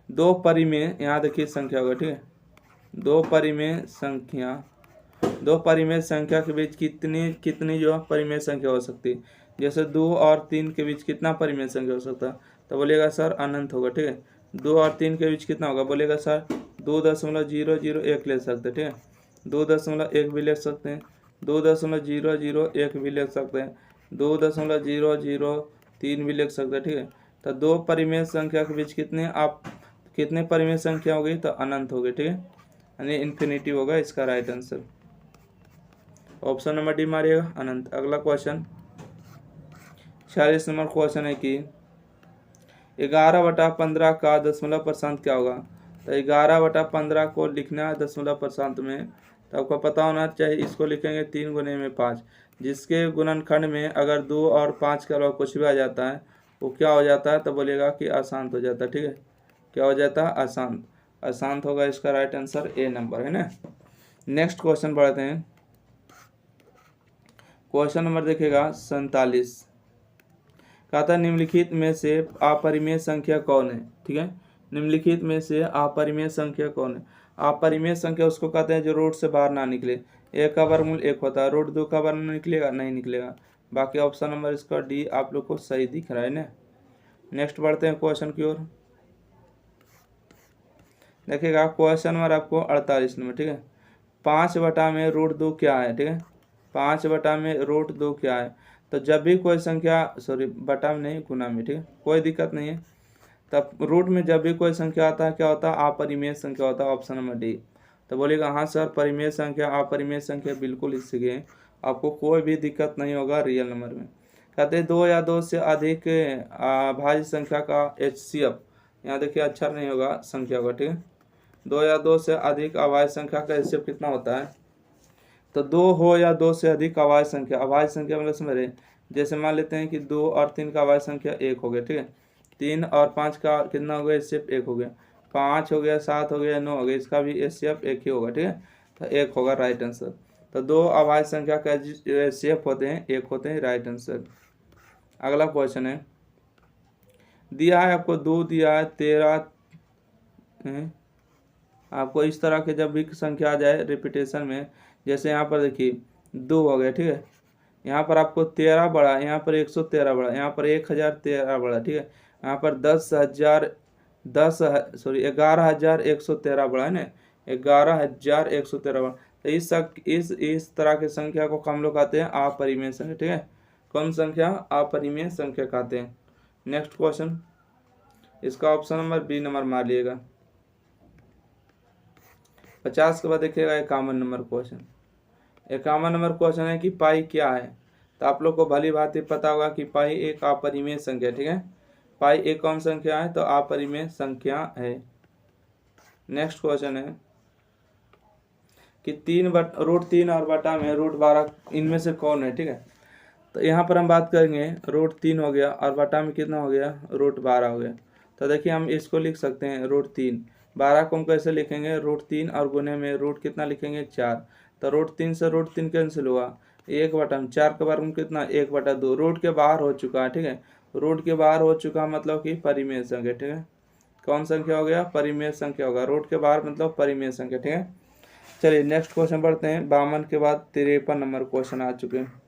A: दो परिमेय, यहाँ देखिए संख्या होगा, ठीक है। दो परिमेय संख्या के बीच कितनी जो परिमेय संख्या हो सकती है। जैसे 2 और 3 के बीच कितना परिमेय संख्या हो सकता है, तो बोलिएगा सर अनंत होगा, ठीक है। 2 और 3 के बीच कितना होगा, बोलिएगा सर 2.001 ले सकते हैं, ठीक है। 2.1 भी ले सकते हैं, 2.001 भी ले सकते हैं, 2.003 भी लिख सकते हैं, ठीक है। तो दो परिमेय संख्या के बीच कितने परिमेय संख्या होगी, तो अनंत होगी, ठीक है, यानी इन्फिनिटी होगा इसका right answer. Option number D मारिएगा, अनंत। अगला क्वेश्चन 46 नंबर क्वेश्चन है कि 11/15 का दशमलव प्रशांत क्या होगा। तो 11/15 को लिखना है दशमलव प्रशांत में, तो आपको पता होना चाहिए, इसको लिखेंगे 3 × 5, जिसके गुणनखंड में अगर 2 और 5 के अलावा कुछ भी आ जाता है वो क्या हो जाता है, तो बोलेगा कि अशांत हो जाता है, ठीक है। क्या हो जाता है, अशांत। अशांत होगा इसका राइट आंसर ए नंबर, है ना। नेक्स्ट क्वेश्चन बढ़ते हैं। क्वेश्चन नंबर देखिएगा 47। कहता है निम्नलिखित में से अपरिमेय संख्या कौन है। ठीक है, निम्नलिखित में से अपरिमेय संख्या कौन है। अपरिमेय संख्या उसको कहते हैं जो रूट से बाहर ना निकले। एक का वर्गमूल एक होता है, रूट 2 का वर्गमूल निकलेगा नहीं निकलेगा। बाकी ऑप्शन नंबर इसका डी आप लोग को सही दिख रहा है ना। नेक्स्ट बढ़ते हैं क्वेश्चन की ओर। देखिएगा क्वेश्चन नंबर आपको 48 नंबर। ठीक है, 5 में रूट 2 क्या है। ठीक है, 5 में रूट 2 क्या है। तो जब भी कोई संख्या, सॉरी बटा में नहीं गुना में, ठीक है कोई दिक्कत नहीं है। तब रूट में जब भी कोई संख्या आता है क्या होता है, अपरिमेय संख्या होता है। Option number D. तो बोलेगा हाँ सर परिमेय संख्या अपरिमेय संख्या बिल्कुल इससे गए, आपको कोई भी दिक्कत नहीं होगा रियल नंबर में। कहते हैं 2 या 2 से अधिक भाज्य संख्या का HCF, यहाँ देखिए अच्छा नहीं होगा संख्या का। ठीक है, 2 या 2 से अधिक अभाज्य संख्या का HCF कितना होता है। तो 2 हो या 2 से अधिक अभाज्य संख्या, अभाज्य संख्या मतलब समझ रहे, जैसे मान लेते हैं कि 2 और 3 का अभाज्य संख्या 1 हो गया। ठीक है, 3 और 5 का कितना हो गया HCF 1 हो गया, 5 हो गया, 7 हो गया, 9 हो गया, इसका भी HCF 1 ही होगा। ठीक है, तो 1 होगा राइट आंसर। तो 2 अभाज्य संख्या का HCF होते हैं 1 होते हैं राइट आंसर। अगला क्वेश्चन है, दिया है आपको 2 दिया है 13 आपको इस तरह के जब भी संख्या आ जाए रिपीटेशन में, जैसे यहाँ पर देखिए 2 हो गया। ठीक है, यहाँ पर आपको 13 बढ़ा, यहाँ पर 113 बढ़ा, यहाँ पर 1013 बढ़ा। ठीक है, यहाँ पर 11,113 बढ़ा है ना, 11,113 बढ़ा। तो इस तरह की संख्या को हम लोग कहते हैं अपरिमेय संख्या। ठीक है, कौन संख्या, अपरिमेय संख्या कहते हैं। नेक्स्ट क्वेश्चन, इसका ऑप्शन नंबर बी नंबर मार लिएगा। 50 के बाद देखिएगा 51 नंबर क्वेश्चन। 51 नंबर क्वेश्चन है कि पाई क्या है। तो आप लोग को भली भांति पता होगा कि पाई एक अपरिमेय संख्या। ठीक है, पाई एक कौन संख्या है, तो अपरिमेय संख्या है। नेक्स्ट क्वेश्चन है कि √3 और बटा में √12 इनमें से कौन है। ठीक है, तो यहाँ पर हम बात करेंगे √3 हो गया और बटा में कितना हो गया, √12 हो गया। तो देखिए हम इसको लिख सकते हैं √3, 12 को हम कैसे लिखेंगे, √3 और गुने में रूट कितना लिखेंगे 4। तो √3 से √3 कैंसिल हुआ, 1/4 का वर्गमूल कितना 1/2, रूट के बाहर हो चुका है। ठीक है, रूट के बाहर हो चुका मतलब कि परिमेय संख्या। ठीक है, कौन संख्या हो गया, परिमेय संख्या होगा, रूट के बाहर मतलब परिमेय संख्या। ठीक है, चलिए नेक्स्ट क्वेश्चन बढ़ते हैं। 52 के बाद 53 नंबर क्वेश्चन आ चुके हैं।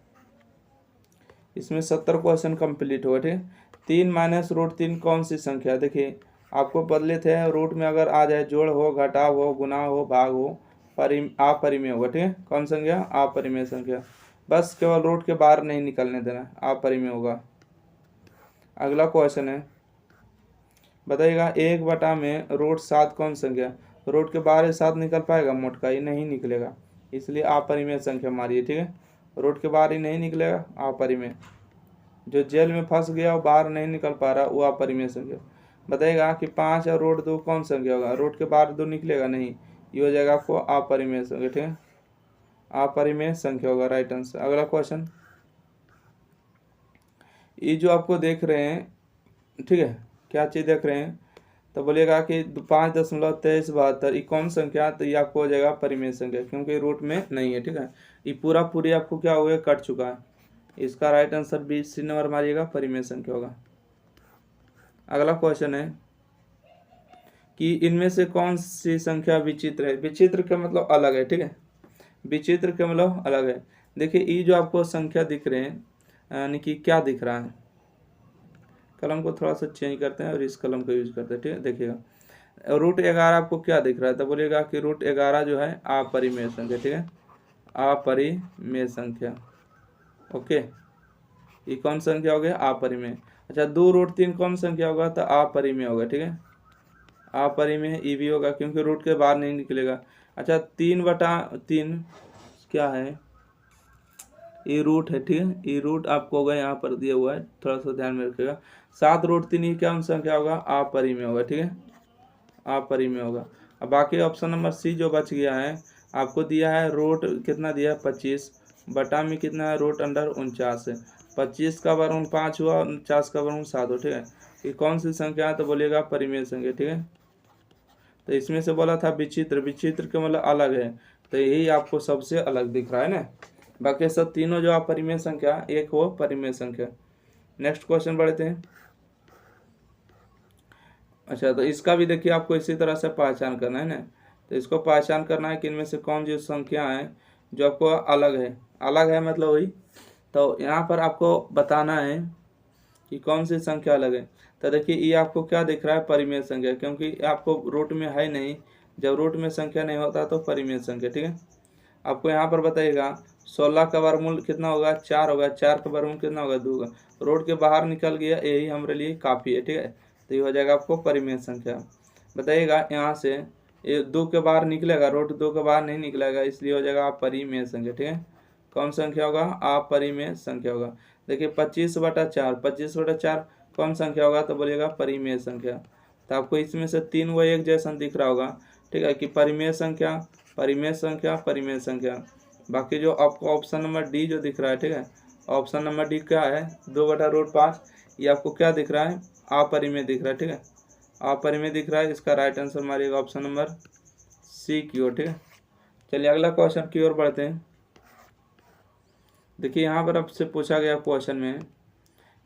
A: इसमें 70 क्वेश्चन कंप्लीट हुआ। ठीक है, 3 - √3 कौन सी संख्या। देखिए आपको बदले थे, रूट में अगर आ जाए जोड़ हो, घटाव हो, गुना हो, भाग हो, अपरिमेय होगा। ठीक है, कौन संख्या, अपरिमेय संख्या। बस केवल रूट के बाहर नहीं निकलने देना, अपरिमेय होगा। अगला क्वेश्चन है, बताइएगा 1 में √7 कौन संख्या। रूट के बाहर 7 निकल पाएगा, मोटका ही नहीं निकलेगा, इसलिए अपरिमेय संख्या मारिए। ठीक है, रूट के बाहर ही नहीं निकलेगा, अपरिमेय। जो जेल में फंस गया वो बाहर नहीं निकल पा रहा, वो अपरिमेय संख्या। बताइएगा कि 5 और √2 कौन संख्या होगा। रूट के बाहर 2 निकलेगा नहीं, ये हो जाएगा आपको अपरिमेय संख्या। ठीक है, अपरिमेय संख्या होगा राइट आंसर। अगला क्वेश्चन, ये जो आपको देख रहे हैं, ठीक है क्या चीज़ देख रहे हैं, तो बोलिएगा कि 5.2372 ये कौन संख्या, तो ये आपको हो जाएगा परिमेय संख्या, क्योंकि रूट में नहीं है। ठीक है, ये पूरी आपको क्या हो गया, कट चुका है। इसका राइट आंसर B नंबर मारिएगा, परिमेय संख्या होगा। अगला क्वेश्चन है कि इनमें से कौन सी संख्या विचित्र है। विचित्र का मतलब अलग है। ठीक है, विचित्र का मतलब अलग है। देखिए ये जो आपको संख्या दिख रहे हैं, यानी कि क्या दिख रहा है, कलम को थोड़ा सा चेंज करते हैं और इस कलम को यूज करते हैं। ठीक है, देखिएगा √11 आपको क्या दिख रहा है, तो बोलिएगा कि √11 जो है अपरिमेय संख्या। ठीक है, अपरिमेय संख्या। ओके, ये कौन संख्या हो गया, अपरिमेय। अच्छा 2√3 कौन संख्या होगा, तो अपरिमेय होगा। ठीक है, अपरिमेय ये भी होगा क्योंकि रूट के बाहर नहीं निकलेगा। अच्छा 3/3 क्या है, ये रूट है। ठीक है, ये रूट आपको होगा यहाँ पर दिया हुआ है, थोड़ा सा ध्यान में रखिएगा। 7√3 ये क्या संख्या होगा, अपरिमेय होगा। ठीक है, अपरिमेय होगा। अब बाकी ऑप्शन नंबर सी जो बच गया है, आपको दिया है रूट कितना दिया है 25, बटा में कितना है √49 है। 25 का वर्गमूल 5 हुआ, 49 का वर्गमूल 7 हो। ठीक है, ये कौन सी संख्या है, तो बोलिएगा परिमेय संख्या। ठीक है, तो इसमें से बोला था विचित्र, विचित्र का मतलब अलग है, तो यही आपको सबसे अलग दिख रहा है ना। बाकी सब तीनों जो अपरिमेय संख्या, एक वो परिमेय संख्या। नेक्स्ट क्वेश्चन बढ़ते हैं। अच्छा, तो इसका भी देखिए आपको इसी तरह से पहचान करना है ना। तो इसको पहचान करना है कि इनमें से कौन जो संख्या है जो आपको अलग है। अलग है मतलब वही, तो यहाँ पर आपको बताना है कि कौन सी संख्या अलग है। तो देखिए ये आपको क्या दिख रहा है, परिमेय संख्या, क्योंकि आपको रूट में है नहीं। जब रूट में संख्या नहीं होता तो परिमेय संख्या, ठीक है। आपको यहाँ पर बताइएगा 16 का वर्गमूल कितना होगा, 4 होगा। 4 का वर्गमूल कितना होगा, 2 होगा। रोड के बाहर निकल गया, यही हमारे लिए काफ़ी है, ठीक है। तो ये हो जाएगा आपको परिमेय संख्या। बताइएगा यहाँ से ये 2 के बाहर निकलेगा, रोड 2 के बाहर नहीं निकलेगा, इसलिए हो जाएगा अपरिमेय संख्या, ठीक है। कौन संख्या होगा, अपरिमेय संख्या होगा। देखिए 25/4, 25/4 कौन संख्या होगा, तो बोलिएगा परिमेय संख्या। तो आपको इसमें से 3 वो एक जैसा दिख रहा होगा, ठीक है, कि परिमेय संख्या, परिमेय संख्या, परिमेय संख्या। बाकी जो आपको ऑप्शन नंबर डी जो दिख रहा है, ठीक है, ऑप्शन नंबर डी क्या है, 2/√5, ये आपको क्या दिख रहा है, अपरिमेय दिख रहा है, ठीक है, अपरिमेय दिख रहा है। इसका राइट आंसर मारिएगा ऑप्शन नंबर सी की ओर, ठीक है। चलिए अगला क्वेश्चन की ओर बढ़ते हैं। देखिए यहाँ पर आपसे पूछा गया क्वेश्चन में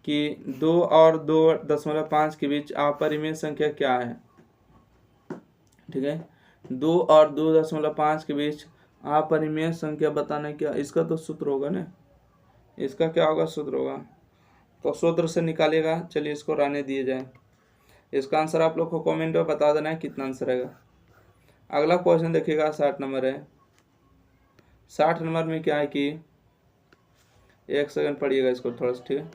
A: कि 2 और 2.5 के बीच अपरिमेय संख्या क्या है, ठीक है। 2 और 2.5 के बीच अपरिमेय संख्या बताने क्या, इसका तो सूत्र होगा ना, इसका क्या होगा, सूत्र होगा, तो सूत्र से निकालेगा। चलिए इसको रहने दिए जाए। इसका आंसर आप लोग को कमेंट में बता देना है कितना आंसर रहेगा। अगला क्वेश्चन देखिएगा 60 नंबर है। 60 नंबर में क्या है कि, एक सेकंड पढ़िएगा इसको थोड़ा सा, ठीक है।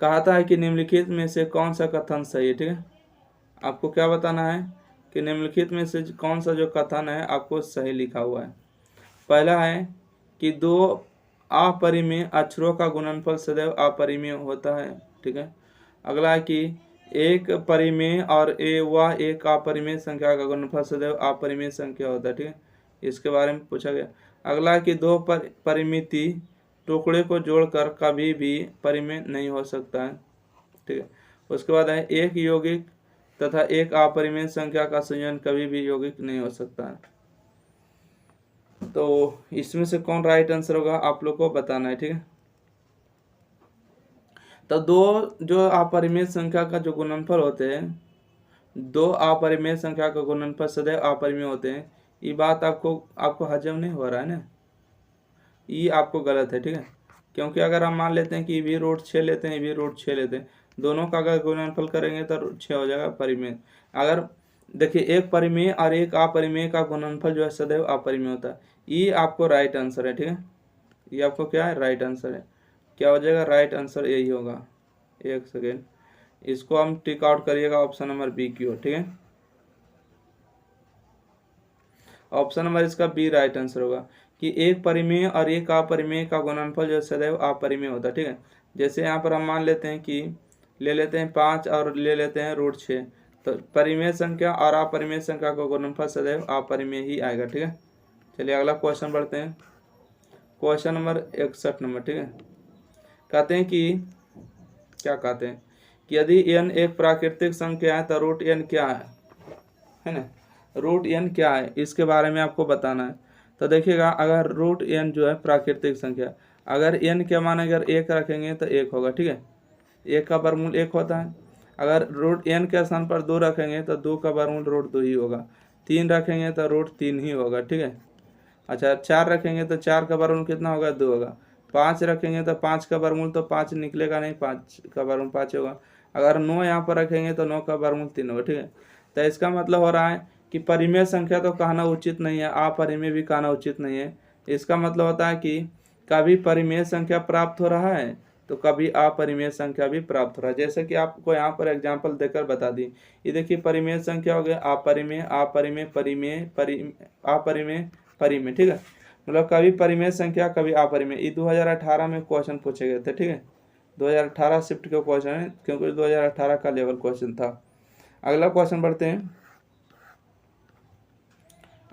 A: कहता है कि निम्नलिखित में से कौन सा कथन सही है, ठीक है। आपको क्या बताना है कि निम्नलिखित में से कौन सा जो कथन है आपको सही लिखा हुआ है। पहला है कि 2 अपरिमेय अक्षरों का गुणनफल सदैव अपरिमेय होता है, ठीक है। अगला है कि एक परिमेय और वह एक अपरिमेय संख्या का गुणनफल सदैव अपरिमेय संख्या होता है, ठीक है, इसके बारे में पूछा गया। अगला है कि 2 परिमिति टुकड़े को जोड़कर कभी भी परिमेय नहीं हो सकता है, ठीक है। उसके बाद है एक यौगिक तथा एक अपरिमेय संख्या का संयोजन कभी भी यौगिक नहीं हो सकता है। तो इसमें से कौन राइट आंसर होगा आप लोग को बताना है, ठीक है। तो 2 जो अपरिमेय संख्या का जो गुणनफल होते हैं, 2 अपरिमेय संख्या का गुणनफल सदैव अपरिमेय होते हैं, ये बात आपको हजम नहीं हो रहा है ना, ये आपको गलत है, ठीक है। क्योंकि अगर हम मान लेते हैं कि भी रूट 6 लेते हैं, भी रूट 6 लेते हैं, दोनों का अगर गुणनफल करेंगे तो 6 हो जाएगा परिमेय। अगर देखिए एक परिमेय और एक अपरिमेय का गुणनफल जो है सदैव अपरिमेय होता है, ये आपको राइट आंसर है, ठीक है। ये आपको क्या है, राइट आंसर है। क्या हो जाएगा, राइट आंसर यही होगा। एक सेकेंड, इसको हम टिक आउट करिएगा ऑप्शन नंबर बी की ओर, ठीक है। ऑप्शन नंबर इसका बी राइट आंसर होगा कि एक परिमेय और एक अपरिमेय का गुणनफल जो सदैव अपरिमेय होता है, ठीक है। जैसे यहाँ पर हम मान लेते हैं कि ले लेते हैं 5 और ले लेते हैं √6, तो परिमेय संख्या और अपरिमेय संख्या का गुणनफल सदैव अपरिमेय ही आएगा, ठीक है। चलिए अगला क्वेश्चन बढ़ते हैं। क्वेश्चन नंबर 61 नंबर, ठीक है। कहते हैं कि, क्या कहते हैं कि यदि n एक प्राकृतिक संख्या है तो √n क्या है ना, √n क्या है, इसके बारे में आपको बताना है। तो देखिएगा अगर √n जो है प्राकृतिक संख्या, अगर n के मान अगर 1 रखेंगे तो 1 होगा, ठीक है, 1 का वर्गमूल 1 होता है। अगर √n के स्थान पर 2 रखेंगे तो 2 का वर्गमूल √2 ही होगा। 3 रखेंगे तो √3 ही होगा, ठीक है। अच्छा 4 रखेंगे तो 4 का वर्गमूल कितना होगा, 2 होगा। 5 रखेंगे तो 5 का वर्गमूल तो 5 निकलेगा नहीं, 5 का वर्गमूल 5 होगा। अगर 9 यहाँ पर रखेंगे तो 9 का वर्गमूल 3 होगा, ठीक है। तो इसका मतलब हो रहा है कि परिमेय संख्या तो कहना उचित नहीं है, अपरिमेय भी कहना उचित नहीं है। इसका मतलब होता है कि कभी परिमेय संख्या प्राप्त हो रहा है तो कभी अपरिमेय संख्या भी प्राप्त हो रहा है। जैसे कि आपको यहाँ पर एग्जाम्पल देकर बता दी, ये देखिए परिमेय संख्या हो गया, अपरिमेय, अपरिमेय, परिमेय, अपरिमेय, परिमेय, ठीक है। मतलब कभी परिमेय संख्या कभी अपरिमेय। ये 2018 में क्वेश्चन पूछे गए थे, ठीक है, 2018 शिफ्ट के क्वेश्चन है, क्योंकि 2018 का लेवल क्वेश्चन था। अगला क्वेश्चन बढ़ते हैं।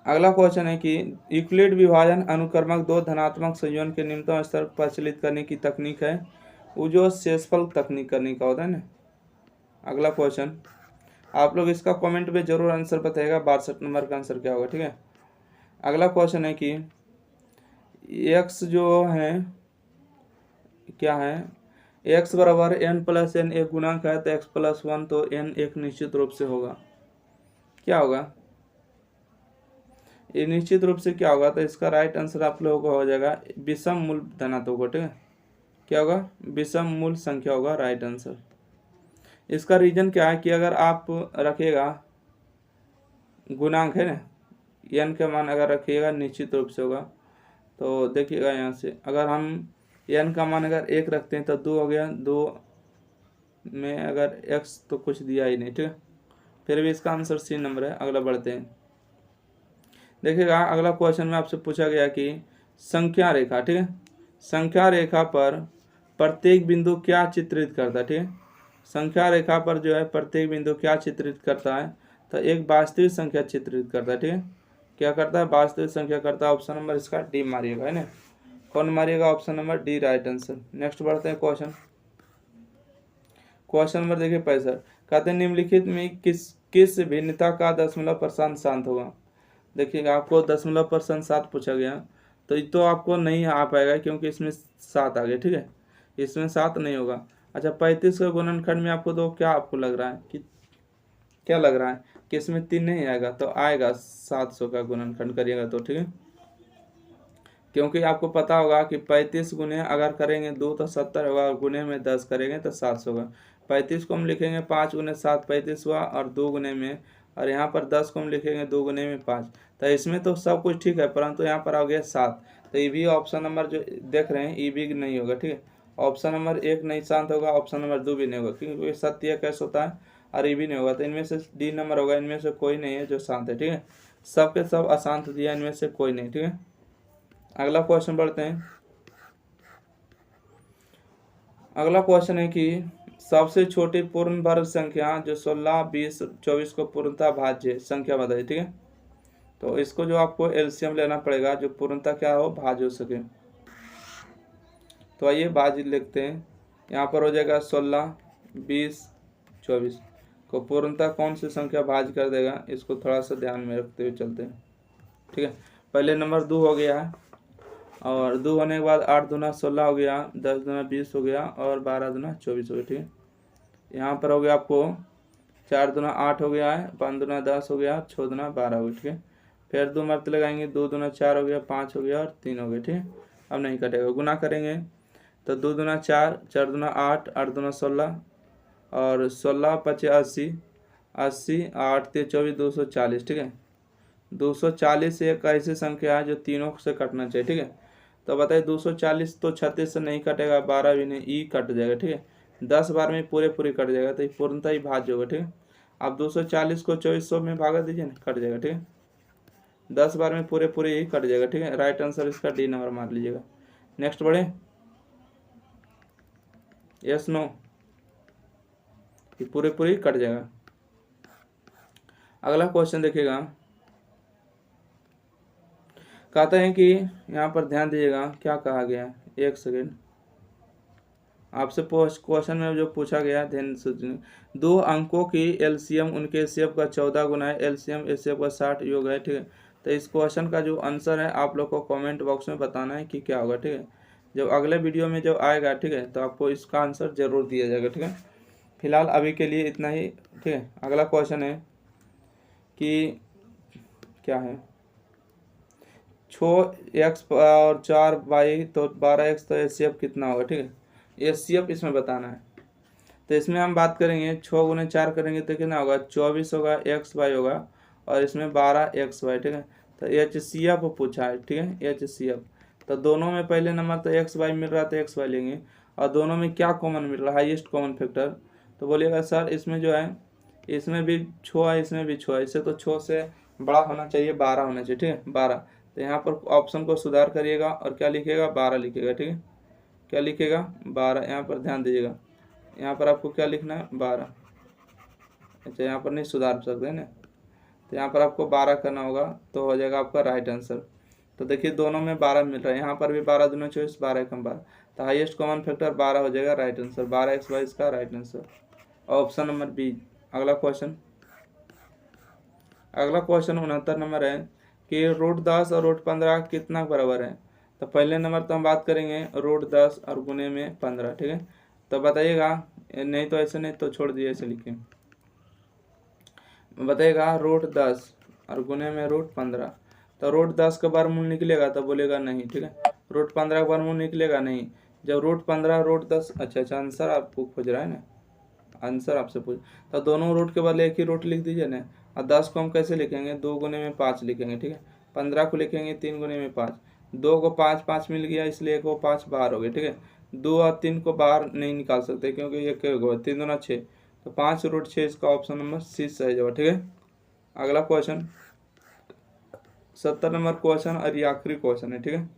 A: अगला क्वेश्चन है कि यूक्लिड विभाजन अनुक्रमक 2 धनात्मक संयोजन के निम्नतम स्तर प्रचलित करने की तकनीक है, वो जो शेषफल तकनीक करने का होता है ना। अगला क्वेश्चन आप लोग इसका कमेंट में जरूर आंसर बताइएगा, 62 नंबर का आंसर क्या होगा, ठीक है। अगला क्वेश्चन है कि x जो है क्या है, x बराबर n प्लस एन एक गुणांक है, तो x प्लस 1, तो n एक निश्चित रूप से होगा। क्या होगा ये, निश्चित रूप से क्या होगा, तो इसका राइट आंसर आप लोगों को हो जाएगा विषम मूल धनात्मक होगा। ठीक है, क्या होगा, विषम मूल संख्या होगा राइट आंसर। इसका रीजन क्या है कि अगर आप रखिएगा गुणांक है ना, n का मान अगर रखिएगा निश्चित रूप से होगा। तो देखिएगा यहाँ से अगर हम n का मान अगर 1 रखते हैं तो 2 हो गया, 2 में अगर x तो कुछ दिया ही नहीं। ठीक है, फिर भी इसका आंसर C नंबर है। अगला बढ़ते हैं, देखिएगा अगला क्वेश्चन में आपसे पूछा गया कि संख्या रेखा, ठीक है, संख्या रेखा पर प्रत्येक बिंदु क्या चित्रित करता है। ठीक है, संख्या रेखा पर जो है प्रत्येक बिंदु क्या चित्रित करता है, तो एक वास्तविक संख्या चित्रित करता है। ठीक है, क्या करता है, वास्तविक संख्या करता है। ऑप्शन नंबर इसका डी मारिएगा, है ना, कौन मारिएगा, option number D right answer. Next बढ़ते हैं क्वेश्चन नंबर देखिए 65। कहते हैं निम्नलिखित में किस भिन्नता का दशमलव % शांत होगा। देखिएगा आपको दशमलव % पूछा गया, तो आपको नहीं आ पाएगा क्योंकि इसमें 7 आ गए। ठीक है, इसमें 7 नहीं होगा। अच्छा, 35 का गुणनखंड में आपको तो क्या आपको लग रहा है कि क्या लग रहा है कि इसमें 3 नहीं आएगा, तो आएगा 700 का गुणनखंड करिएगा तो। ठीक है, क्योंकि आपको पता होगा कि 35 गुने अगर करेंगे 2 तो 70 होगा, और गुने में 10 करेंगे तो 700 होगा। 35 को हम लिखेंगे 5 गुने 7 35 हुआ, और 2 गुने में, और यहाँ पर 10 को हम लिखेंगे 2 गुने में 5। तो इसमें तो सब कुछ ठीक है, परंतु यहाँ पर आ गया 7। तो ये भी ऑप्शन नंबर जो देख रहे हैं ये भी नहीं होगा। ठीक है, ऑप्शन नंबर 1 नहीं शांत होगा, ऑप्शन नंबर 2 भी नहीं होगा, क्योंकि सत्य कैसे होता है, और ये भी नहीं होगा। तो इनमें से डी नंबर होगा, इनमें से कोई नहीं है जो शांत है। ठीक है, सबके सब अशांत दिया, इनमें से कोई नहीं। ठीक है, अगला क्वेश्चन बढ़ते हैं। अगला क्वेश्चन है कि सबसे छोटी पूर्ण वर्ग संख्या जो 16, 20, 24 को पूर्णतः भाज्य संख्या बताइए। ठीक है, तो इसको जो आपको एलसीएम लेना पड़ेगा जो पूर्णतः क्या हो, भाज्य हो सके। तो आइए भाज्य लिखते हैं, यहाँ पर हो जाएगा 16, 20, 24 को पूर्णतः कौन सी संख्या भाज्य कर देगा, इसको थोड़ा सा ध्यान में रखते हुए चलते हैं। ठीक है, पहले नंबर 2 हो गया है, और 2 होने के बाद 8 दूना 16 हो गया, 10 दूना 20 हो गया, और 12 दूना 24 हो गया। ठीक है, यहाँ पर हो गया आपको 4 दूना 8 हो गया है, 5 दूना 10 हो गया, 6 दूना 12 हो गया। ठीक है, फिर 2 मरते लगाएंगे, 2 दूना 4 हो गया, 5 हो गया, और 3 हो गया। ठीक है, अब नहीं कटेगा, गुना करेंगे तो 2 दूना 4, 4 दूना 8, 8 दूना 16, और 16 5 80, 80 8 3 24 240। ठीक है, 240 एक ऐसी संख्या है जो तीनों से कटना चाहिए। ठीक है, तो बताइए 240 तो 36 से नहीं कटेगा, 12 भी नहीं, ई कट जाएगा। ठीक है, 10 बार में पूरे कट जाएगा, तो ये पूर्णतः ही भाज्य होगा। ठीक है, अब 240 को 2400 में भागा दीजिए ना, कट जाएगा। ठीक है, 10 बार में पूरे ही कट जाएगा। ठीक है, राइट आंसर इसका डी नंबर मान लीजिएगा। नेक्स्ट बढ़े, यस नो, ये पूरे ही कट जाएगा। अगला क्वेश्चन देखिएगा, कहते हैं कि यहाँ पर ध्यान दीजिएगा क्या कहा गया है, एक सेकेंड, आपसे क्वेश्चन में जो पूछा गया ध्यान से, 2 अंकों की एलसीएम उनके एचसीएफ का 14 गुना है, एलसीएम एचसीएफ का 60 योग है। ठीक है, तो इस क्वेश्चन का जो आंसर है आप लोग को कमेंट बॉक्स में बताना है कि क्या होगा। ठीक है, जब अगले वीडियो में जब आएगा, ठीक है, तो आपको इसका आंसर जरूर दिया जाएगा। ठीक है, फिलहाल अभी के लिए इतना ही। ठीक है, अगला क्वेश्चन है कि क्या है, 6x और 4y तो 12x, तो एचसीएफ कितना होगा। ठीक है, एचसीएफ इसमें बताना है। तो इसमें हम बात करेंगे 6 गुने 4 करेंगे तो कितना होगा, 24 होगा, XY होगा, और इसमें 12XY। ठीक है, तो एचसीएफ पूछा है। ठीक है, एचसीएफ, तो दोनों में पहले नंबर तो XY मिल रहा है तो XY लेंगे, और दोनों में क्या कॉमन मिल रहा है, हाईएस्ट कॉमन फैक्टर। तो बोलिएगा सर इसमें जो है, इसमें भी 6 है, इसमें भी 6 है, इससे तो 6 से बड़ा होना चाहिए, 12 होना चाहिए। ठीक है, 12, तो यहाँ पर ऑप्शन को सुधार करिएगा और क्या लिखिएगा, 12 लिखिएगा। ठीक है, क्या लिखिएगा, 12, यहाँ पर ध्यान दीजिएगा, यहाँ पर आपको क्या लिखना है, 12। अच्छा, यहाँ पर नहीं सुधार सकते हैं ना, तो यहाँ पर आपको 12 करना होगा, तो हो जाएगा आपका राइट आंसर। तो देखिए दोनों में 12 मिल रहा है, यहाँ पर भी 12 दूना 24, 12 एकम 12, तो हाईएस्ट कॉमन फैक्टर 12 हो जाएगा, राइट आंसर 12XY इसका right answer, option number B. अगला क्वेश्चन 69 नंबर है कि रूट 10 और रूट 15 कितना बराबर है। तो पहले नंबर तो हम बात करेंगे रूट 10 और गुने में 15, ठीक है। तो बताइएगा, नहीं तो ऐसे नहीं तो छोड़ दिए, ऐसे लिखिए। बताइएगा रूट 10 और गुने में रूट 15। तो रूट 10 का वर्गमूल निकलेगा तो बोलेगा नहीं, ठीक है। रूट 15 का वर्गमूल निकलेगा नहीं। जब रूट 15 रूट 10, अच्छा आंसर आपको खोज रहा है ना, आंसर आपसे पूछ। तो दोनों रूट के बदले एक ही रूट लिख दीजिए ना। और 10 को हम कैसे लिखेंगे, 2 गुने में 5 लिखेंगे, ठीक है। 15 को लिखेंगे 3 गुने में 5। 2 को 5 5 मिल गया, इसलिए 1 को 5 बाहर हो गए, ठीक है। 2 और 3 को बाहर नहीं निकाल सकते क्योंकि ये 3 दूना 6, तो 5 रूट 6 इसका ऑप्शन नंबर सी सही जवाब, ठीक है। अगला क्वेश्चन 70 नंबर क्वेश्चन और ये आखिरी क्वेश्चन है, ठीक है।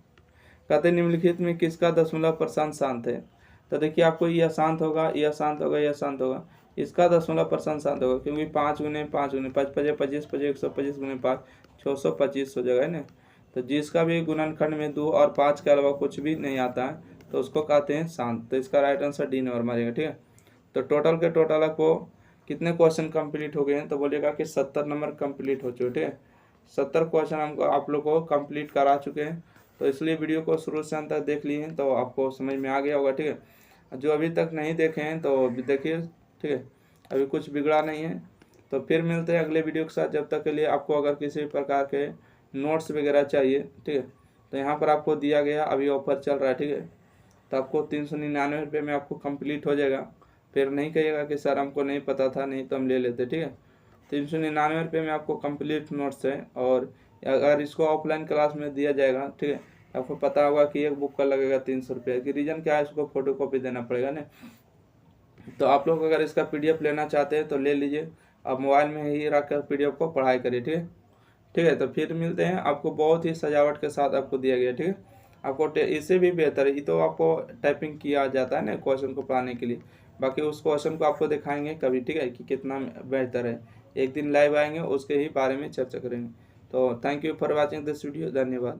A: कहते निम्नलिखित में किसका दशमलव प्रशांत शांत है। तो देखिए आपको यह शांत होगा, यह शांत होगा, यह शांत होगा। इसका दशमलव प्रशांत शांत होगा क्योंकि 5 गुने 5 गुने 5 पचे 25 पचे 125 गुने 5 625 हो जाएगा ना। तो जिसका भी गुणनखंड में 2 और 5 के अलावा कुछ भी नहीं आता है तो उसको कहते हैं शांत। तो इसका राइट आंसर डी नंबर मारेगा, ठीक है। तो टोटल के टोटल आपको कितने क्वेश्चन कंप्लीट हो गए हैं, तो बोलिएगा कि 70 नंबर कंप्लीट हो चुके, ठीक है। 70 क्वेश्चन हमको आप लोग को कंप्लीट करा चुके हैं। तो इसलिए वीडियो को शुरू से अंत तक देख लिए हैं तो आपको समझ में आ गया होगा, ठीक है। जो अभी तक नहीं देखे हैं तो अभी देखिए, ठीक है। अभी कुछ बिगड़ा नहीं है। तो फिर मिलते हैं अगले वीडियो के साथ। जब तक के लिए आपको अगर किसी प्रकार के नोट्स वगैरह चाहिए, ठीक है, तो यहाँ पर आपको दिया गया अभी ऑफर चल रहा है, ठीक है। तो आपको 399 रुपये में आपको कंप्लीट हो जाएगा। फिर नहीं कहिएगा कि सर हमको नहीं पता था, नहीं तो हम ले लेते, ठीक है। 399 रुपये में आपको कंप्लीट नोट्स है। और अगर इसको ऑफलाइन क्लास में दिया जाएगा, ठीक है, आपको पता होगा कि एक बुक का लगेगा 300 रुपये की। रीज़न क्या है, इसको फोटो कॉपी देना पड़ेगा ना। तो आप लोग अगर इसका PDF लेना चाहते हैं तो ले लीजिए। आप मोबाइल में ही रख कर PDF को पढ़ाई करिए, ठीक है। ठीक है, तो फिर मिलते हैं। आपको बहुत ही सजावट के साथ आपको दिया गया, ठीक है। आपको इससे भी बेहतर है, ये तो आपको टाइपिंग किया जाता है ना क्वेश्चन को पढ़ाने के लिए। बाकी उस क्वेश्चन को आपको दिखाएंगे कभी, ठीक है, कि कितना बेहतर है। एक दिन लाइव आएंगे, उसके ही बारे में चर्चा करेंगे। तो thank you for watching this video, धन्यवाद।